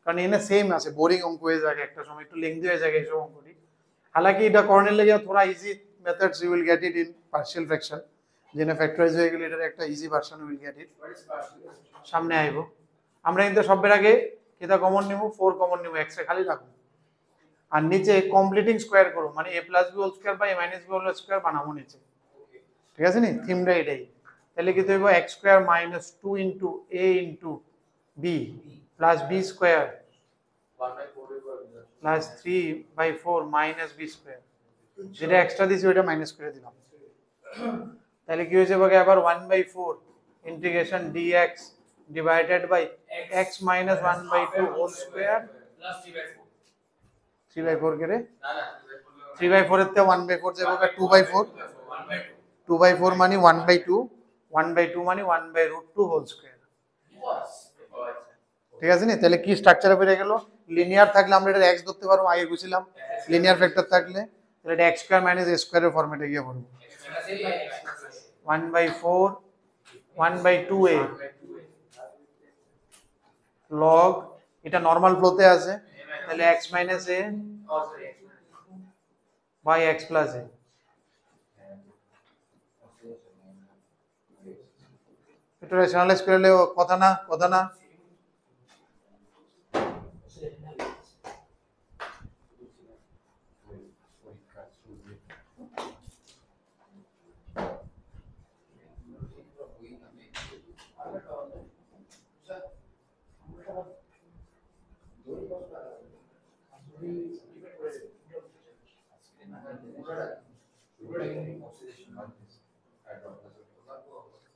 Speaker 1: কারণ এনে সেম আছে বোরিং অঙ্ক হয়ে যায় একটা সময় একটু লেংদি হয়ে যায় এইসব অঙ্কটি हालांकि এটা করণের লাগে थोड़ा easy methods you will get it in partial fraction যেন ফ্যাক্টরাইজ হয়ে গেলে এটার একটা easy version will get it সামনে আইবো আমরা কিন্তু সবের আগে কিটা কমন নিব 4 কমন নিব x এ খালি রাখো আর নিচে কমপ্লিটিং স্কয়ার করো মানে a + b whole square by a - b whole square বানাবো নিচে ঠিক আছে নি থিমটা এটাই তাহলে কি হইবো x square - 2 * a * b + b square
Speaker 2: 1/4
Speaker 1: + 3/4 - b square যেটা এক্সট্রা দিছি ওটা মাইনাস করে দিলাম তাহলে কি হয়ে যাবে আবার 1/4 integration dx divided by x - 1/2 whole square
Speaker 3: plus
Speaker 1: 3/4 করে
Speaker 2: না না
Speaker 1: 3/4 এর তে 1/4 যাবে 2/4 2/4 মানে 1/2 1/2 মানে 1/√2 হোল স্কয়ার ঠিক আছে নি তাহলে কি স্ট্রাকচারে বেরিয়ে গেল লিনিয়ার থাকলে আমরা এটা x ধরতে পারবো আগে বুঝছিলাম লিনিয়ার ফ্যাক্টর থাকলে তাহলে এটা x স্কয়ার - a স্কয়ার এর ফরম্যাটে গিয়ে পড়বো 1/4 1/2a log এটা নরমাল ফ্লোতে আছে তাহলে x - a by x plus a এটা রেশনালাইজ করলে কথা না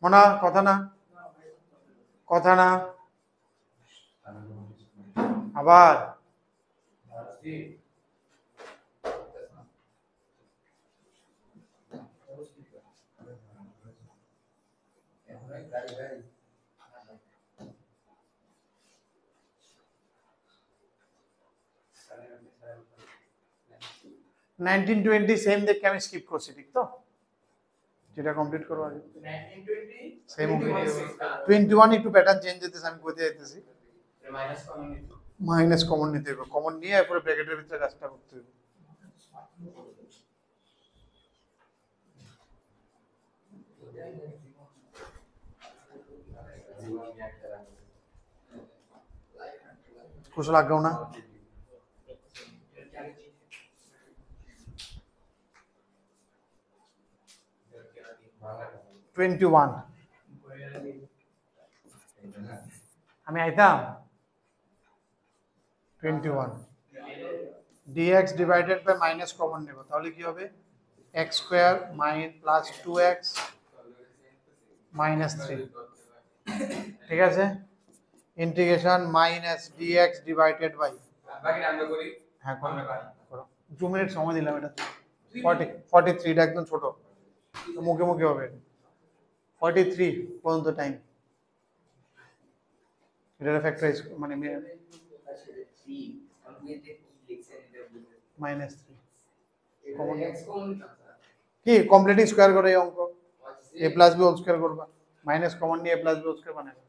Speaker 1: মনা কথা না আবার নাইনটিন টোয়েন্টি সেম দেখে আমি স্কিপ করছি ঠিক তো যেটা কমপ্লিট করবো আগে
Speaker 3: 1920
Speaker 1: সেম 21 একটু প্যাটার্ন চেঞ্জ হতেছে আমি কোথায় যেতেছি
Speaker 2: মাইনাস কমন নিতে
Speaker 1: মাইনাস কমন নিতে হবে কমন নিয়ে এরপরে ব্র্যাকেটের ভিতরে কাজটা করতে হবে कुछ लग गया ना 21 আমি আইতাম 21 dx divided by minus common নেব তাহলে কি হবে x square plus 2x minus 3 ঠিক আছে integration minus dx divided by
Speaker 2: বাকি আমরা করি
Speaker 1: হ্যাঁ করো 2 মিনিট সময় দিলাম এটা 43 এটা একদম ছোট তো মুখে মুখে হবে 43 পর্যন্ত টাইম এটা ফ্যাক্টরাইজ মানে মাইনাস 3 কমন কি কমপ্লিটিং স্কয়ার করে এই অঙ্ক a plus b whole square করবা মাইনাস কমন নিয়ে a plus b whole square বানাবে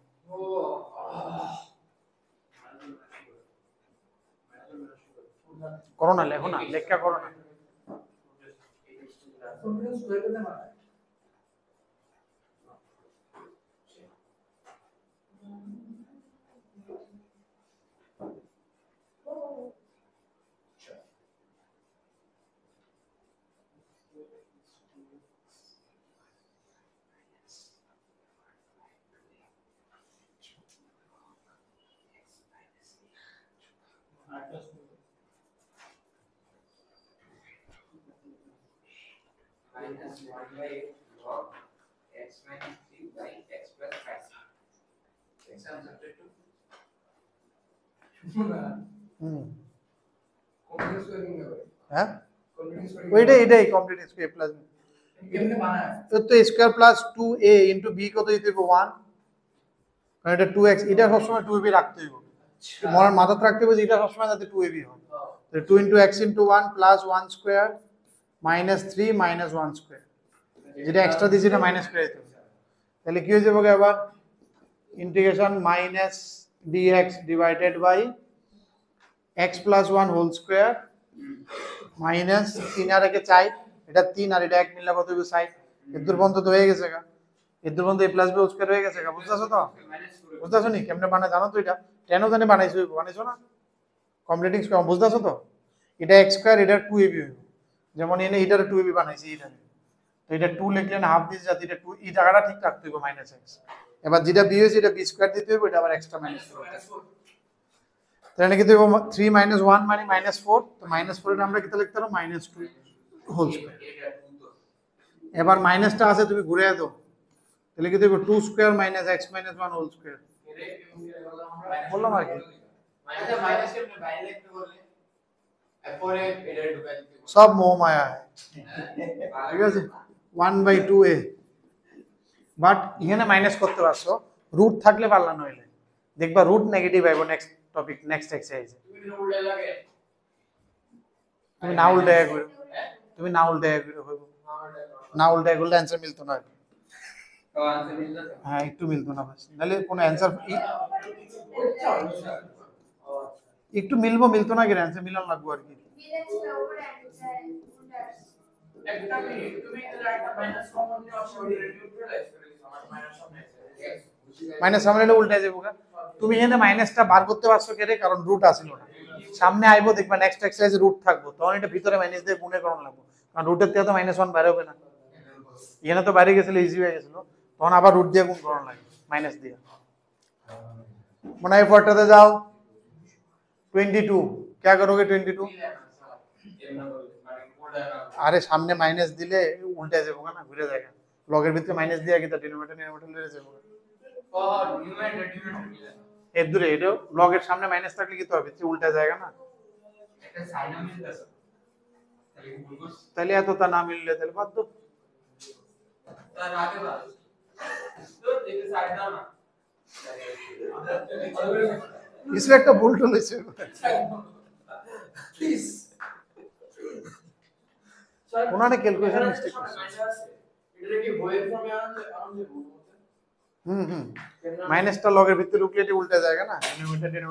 Speaker 1: করো না লেখো না লেখা করো না
Speaker 2: minus 1 by log x minus 3 by x plus 5. X answer to
Speaker 3: complete স্কয়ারিং হবে
Speaker 1: হ্যাঁ
Speaker 3: কমপ্লিট স্কয়ারিং
Speaker 1: এটাই কমপ্লিট স্কয়ার প্লাস
Speaker 3: কেমনে বানায়
Speaker 1: তো square plus 2a into b কত দিতে হবে 1 কারণ এটা 2x এটা সব সময় 2ab রাখতে হবে মনের মাথাতে রাখতে হবে যে এটা সব সময় যাতে 2ab হয় তো 2 into x into 1 plus 1 square minus 3 minus 1 square যেটা এক্সট্রা দিয়েছে এটা মাইনাস করে দিতে হবে তাহলে কি হয়ে যাবে আবার integration minus dx divided by x plus 1 whole square minus 3 আর একে 4 এটা 3 আর এটা 1 মিললে কত হবে 60 এর দূর পর্যন্ত তো হয়ে গেছে গা এর দূর পর্যন্ত a plus b whole square হয়ে গেছে গা বুঝছাছো তো বুঝছাছো নি কেমনে বানায় জানো তো এটা কেন জানে বানাইছো না কমপ্লিটিং স্কয়ার বুঝছাছো তো এটা x স্কয়ার এটা 2ab হইব যেমন এনে এটার 2ab বানাইছি এটা তো এটা 2 লিখলেন হাফ দিস যাতে এটা 2 এই জায়গাটা ঠিক রাখতে হবে মাইনাস x এবার যেটা b হইছে এটা b স্কয়ার দিতে হবে এটা আবার এক্সট্রা মাইনাস করতে হবে তাহলে কি দেব 3 মাইনাস 1 মানে মাইনাস 4 তো মাইনাস 4 এর আমরা কি লিখতে পারো মাইনাস 2 হোল স্কয়ার এবার মাইনাসটা আছে তুমি ঘুরে দাও তাহলে কি দেব 2 square minus x minus 1 whole square বললাম আর কি
Speaker 2: আচ্ছা মাইনাস কে আপনি বাইরে লিখতে বললে এরপরে এটা ঢুকাই দিতে
Speaker 1: সব মোহমায়া ঠিক আছে 1/2a বাট এখানে মাইনাস করতে পারছো রুট থাকলে পারলা নইলে দেখবা রুট নেগেটিভ আইবো নেক্সট টপিক নেক্সট এক্সারসাইজে
Speaker 3: তুমি উল্টা লাগে
Speaker 1: তুমি না উল্টায়া করো তুমি না উল্টায়া করো হইবো না উল্টায়া করলে অ্যানসার মিলতো না
Speaker 2: তো आंसर मिल जाता
Speaker 1: হ্যাঁ একটু মিলতো না বাস নালে কোনো অ্যানসার একটু মিলতো না কি অ্যানসার মিলান লাগবো আর কি
Speaker 3: একটা মিনিট তুমি এটা একটা মাইনাস কমন নিয়ে অসুবিধা নিউট্রালাইজ করে দিছো আমার মাইনাস সামনে আছে
Speaker 1: মাইনাস সামনে এলে উল্টায় যাবো গা তুমি এখানে মাইনাসটা বার করতে পারছো কেরে কারণ রুট আসিল না সামনে আইবো দেখবা নেক্সট এক্সারসাইজে রুট থাকবো তখন এটা ভিতরে মাইনাস দিয়ে গুণে করণ লাগবো কারণ রুটের থেকে তো -1 বাইরে হবে না এখানে তো বাইরে গেছিল ইজি হয়ে গেছিল তখন আবার রুট দিয়ে গুণ করণ লাগবে মাইনাস দিয়ে মনে হয় পরটাতে যাও 22 क्या करोगे 22 আরে সামনে মাইনাস দিলে উল্টে যাবো না ঘুরে যায় লগের ভিতরে মাইনাস দিয়ে কি তা ডিনোমিনেটর লয়ে যাবো
Speaker 2: ও न्यूमरेटर डिनोमिनेटर
Speaker 1: এর দূরে এটা লগের সামনে মাইনাস থাকলে কি তো হবে উল্টে যায় না
Speaker 2: একটা সাইন মিলতেছে তাহলে কি ভুল করছ
Speaker 1: তাহলে এত তা না মিললে তাহলে বাদ দাও
Speaker 2: তার আগে বাদ তো এটা সাইড দাও না
Speaker 1: কিছু একটা ভুল টুল হয়েছে
Speaker 3: প্লিজ
Speaker 1: ওনারা ক্যালকুলেশন মিস্টেক করছে
Speaker 3: এটা কি বইয়ের ফর্মে আনতে
Speaker 1: হুম মাইনাসটা লগের ভিতরে ঢুকলে এটা উল্টে যায় না ডিনোমিনেটর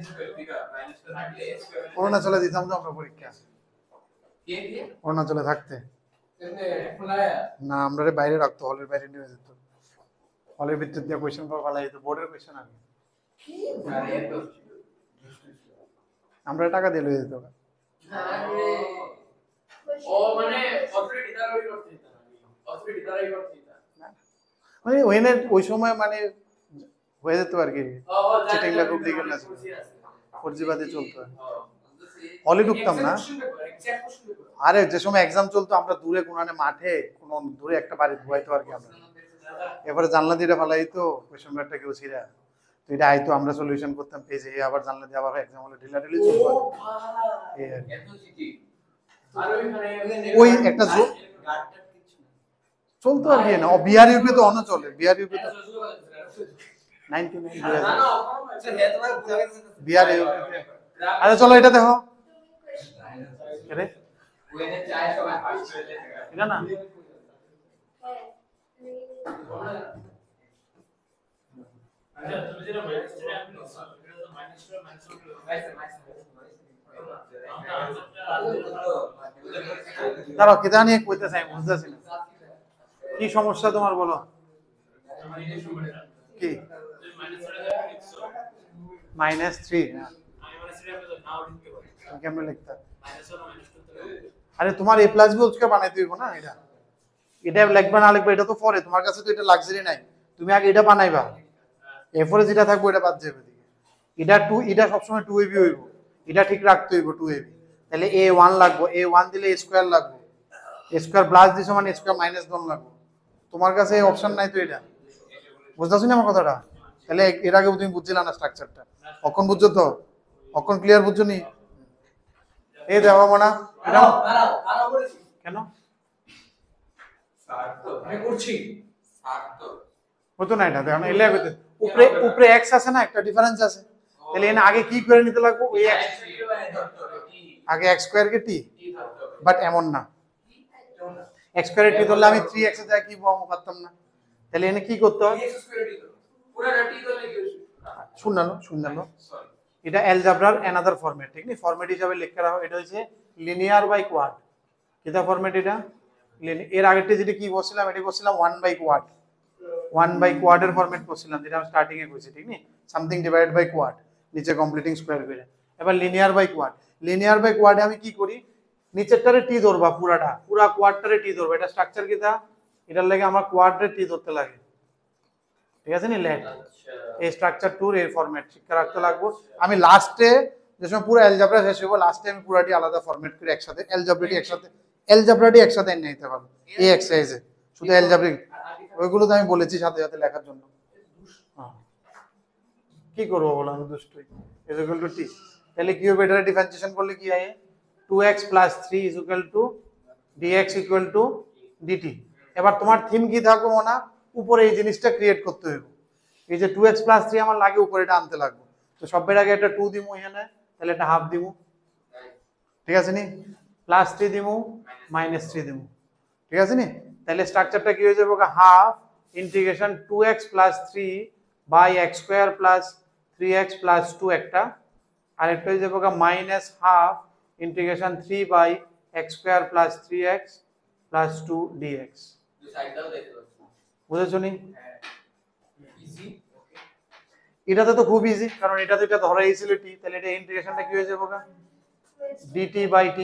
Speaker 2: স্কয়ার দিকা মাইনাস তো থাকলে এক্স স্কয়ার
Speaker 1: অরুণাচলে দিতাম তো আমরা পরীক্ষা
Speaker 2: কে দিয়ে
Speaker 1: অরুণাচলে থাকতে
Speaker 2: এমনি ফুলায়া
Speaker 1: না আমরা বাইরে রাখতো, হলের বাইরে নিয়ে যেত, হলের ভিতর দিয়ে কোয়েশ্চেন পেপার ফালাই দিত, বোর্ডের কোয়েশ্চেন আগে
Speaker 2: আরে এত
Speaker 1: আমরা টাকা দিয়ে লয়ে যেত।
Speaker 3: আরে ও মানে অথরিটি দ্বারা ওই করতে দিতা অথরিটি দ্বারাই করতে দিতা
Speaker 1: মানে ওই সময় মানে হয়ে যেত আর কি,
Speaker 3: ও
Speaker 1: চিটিংটা খুব লিগেল আছে, ফরজিবাদে চলতো, হলে ঢুকতাম না। আরে যে সময় এক্সাম চলতো আমরা দূরে কোনানে মাঠে কোন দূরে একটা বাড়ি ধুয়াইতো আর কি আমরা, এবারে জানলা দিয়ে ফালাই তো কোয়েশ্চেন পেপারটা কেউ ছিড়া, তো এটা আইতো আমরা সলিউশন করতাম পেজে, আবার জানলা দিয়ে আবার এক্সাম হলে ঢিলাঢিলি চলতো আর কি। এই আর কি।
Speaker 2: এত চিঠি
Speaker 3: আর ওইখানে
Speaker 1: ওই একটা চলতো আর কি না, বিহার ইউপি তো অন্য চলে, বিহার ইউপি তো 99
Speaker 3: না না স্যার হে তোমার বুঝা গেছে
Speaker 1: বিহার ইউপি। আরে চলো এটা দেখো, আরে
Speaker 2: ওখানে চায় সবাই হাসি করে লেখা
Speaker 1: এটা না
Speaker 3: আচ্ছা তুমি যেটা মাইনাস টা আপনি এটা তো মাইনাস
Speaker 1: দাঁড়াও কেদা নিয়ে কইতে চাই বুঝতেছি না, কি সমস্যা তোমার বলো, কি -3 কেমনে লিখতা, আরে তোমার a প্লাস বি উৎকে বানাইতে হইব না, এটা এটা লিখবা না লিখবা এটা তো পরে, তোমার কাছে তো এটা লাক্সারি নাই, তুমি আগে এটা বানাইবা, এরপরে যেটা থাকবে এটা বাদ যাবে দিকে, এটা 2 এটা সব সময় 2ab হইব, এটা ঠিক রাখতে হইব 2ab, তাহলে a1 লাগবে, a1 দিলে a স্কয়ার লাগবে, a স্কয়ার প্লাস দিছো মানে a স্কয়ার মাইনাস 1 লাগবে, তোমার কাছে এই অপশন নাই তো, এটা বুঝতাছ না আমার কথাটা, তাহলে এর আগে তুমি বুঝছিলা না স্ট্রাকচারটা, এখন বুঝছো তো, এখন ক্লিয়ার বুঝছো নি, এই দেখো মনা
Speaker 3: দাঁড়াও করেছি
Speaker 1: কেন
Speaker 2: স্যার তো
Speaker 3: আমি করছি
Speaker 2: স্যার তো
Speaker 1: হতো না, এটা দেখো না এলে উপরে উপরে x আছে না, একটা ডিফারেন্স আছে, তাহলে এনে আগে কি করে নিতে লাগবে, ওই x আগে x square K t, but এমন না, x স্কয়ার t ধরলে আমি 3x এ যায় কি পারতাম না, তাহলে এনে কি করতে হবে,
Speaker 2: পুরাটা টি ধরলে কি
Speaker 1: শুনলাম এটা অ্যালজেব্রার অ্যানাদার ফরম্যাট, ঠিক নি, ফরম্যাট হিসাবে লিখে রাখো, এটা হচ্ছে লিনিয়ার বাই কোয়াড, কিটা ফরম্যাট এটা, এর আগেরটা যেটা কি বলছিলাম, এটা বলছিলাম 1 বাই কোয়াড, 1 বাই কোয়াডের ফরম্যাট করছিলাম, যেটা আমি স্টার্টিং এ কইছি, ঠিক নি, সামথিং ডিভাইডেড বাই কোয়াড, নিচে কমপ্লিটিং স্কয়ার করে, এবার linear by quad, linear by কোয়াডে আমি কি করি, নিচেরটারে টি ধরবা, পুরা কোয়াডটারে টি ধরবা, এটা স্ট্রাকচার কিটা, এটার লাগে আমার কোয়াডরে টি ধরতে লাগে, ঠিক আছে নি, লেট এই স্ট্রাকচার টুর এই ফরম্যাট শিক্ষা রাখতে লাগবো, আমি লাস্টে যে সময় পুরো অ্যালজেব্রা শেষ হইব, লাস্টে আমি পুরাটি আলাদা ফরম্যাট করে একসাথে অ্যালজেব্রাটি একসাথে নিতে পারবো, এই এক্সারসাইজে শুধু অ্যালজেব্রিক ওইগুলো তো আমি বলেছি সাথে সাথে লেখার জন্য, কি করবো বলো, আমি দুষ্টই, ইজ ইকুয়াল টু টি, তাহলে কি হবে, এটা ডিফারেন্সিয়েশন করলে কি হয়, 2x + 3 is equal to dx equal to dt, এবার তোমার থিম কি থাকবে মনা, উপরে এই জিনিসটা ক্রিয়েট করতে হবে, এই যে 2x + 3 আমার লাগে উপরে এটা আনতে লাগবে, তো সবের আগে এটা 2 দিমু এখানে, তাহলে এটা হাফ দিমু, ঠিক আছে নি, +3 দিমু -3 দিমু, ঠিক আছে নি, তাহলে স্ট্রাকচারটা কি হয়ে যাবে, হাফ ইন্টিগ্রেশন 2x + 3 বাই x স্কয়ার প্লাস 3x + 2 একটা, আর একটা হয়ে যাবে -হাফ ইন্টিগ্রেশন 3 বাই x square plus 3x + 2 dx,
Speaker 2: দুই সাইডটাও দেখতে পাচ্ছি
Speaker 1: বুঝেছো নি,
Speaker 2: ইজি
Speaker 1: এটাতে তো খুব ইজি, কারণ এটা তো এটা ধরাই ছিল t, তাহলে এটা ইন্টিগ্রেশনটা কি হয়ে যাবে dt বাই t,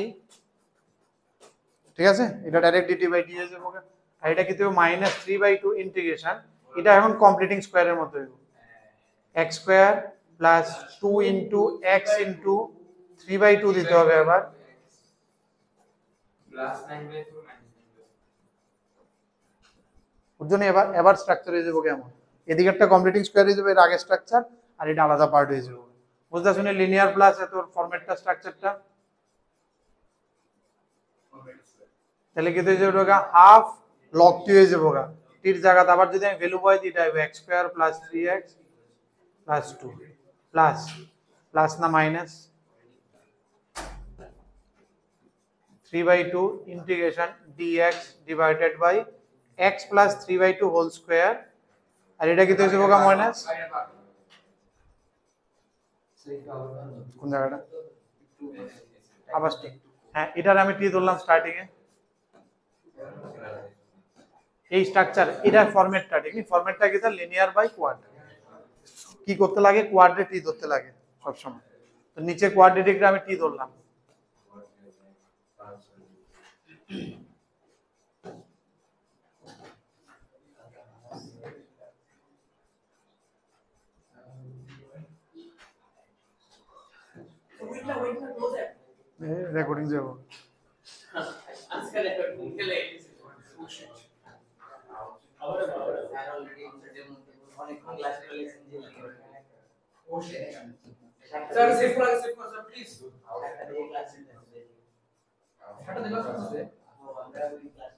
Speaker 1: ঠিক আছে, এটা ডাইরেক্ট dt বাই t হয়ে যাবে, আর এটা কি হবে -3/2 ইন্টিগ্রেশন, এটা এখন কমপ্লিটিং স্কয়ারের মতো হইব, x square plus 2 into x into 3/2 দিতে হবে, আবার
Speaker 2: +9/4
Speaker 1: বুঝছো নি, এবার স্ট্রাকচার হয়ে যাবে কেমন, এদিকেরটা কমপ্লিটিং স্কয়ার হয়ে যাবে এর আগের স্ট্রাকচার, আর এটা আলাদা পার্ট হয়ে যাবে, বুঝতে শুনে লিনিয়ার প্লাস এত ফরম্যাটটা স্ট্রাকচারটা, তাহলে কি হয়ে যাবে, হাফ লগ টি হয়ে যাবে, টির জায়গাতে আবার যদি আমি ভ্যালু বয় দিই, এটা হবে x square plus 3x plus 2 plus না minus 3/2 integration dx divided by x plus 3/2 whole square, আর এটা কি হয়ে যাবে মাইনাস কোন জায়গাটা আবার হ্যাঁ এটার আমি টি ধরলাম স্টার্টিং এ এই স্ট্রাকচার এটার ফরম্যাটটা ঠিক আছে ফরম্যাটটা কি তার লিনিয়ার বাই কোয়াড কি করতে লাগে কোয়াড্রে টি ধরতে লাগে সব সময় তো নিচে কোয়াড্রেটিকটা আমি টি ধরলাম রেকর্ডিং যাব
Speaker 3: আজকাল এখন খেলে অনেকক্ষণ ক্লাস করে লেসেন দিয়ে স্যার সেভ করে স্যার প্লিজ একটা দিয়ে ক্লাস নিতে হবে সেটা দিবা স্যার আমরা ওই ক্লাস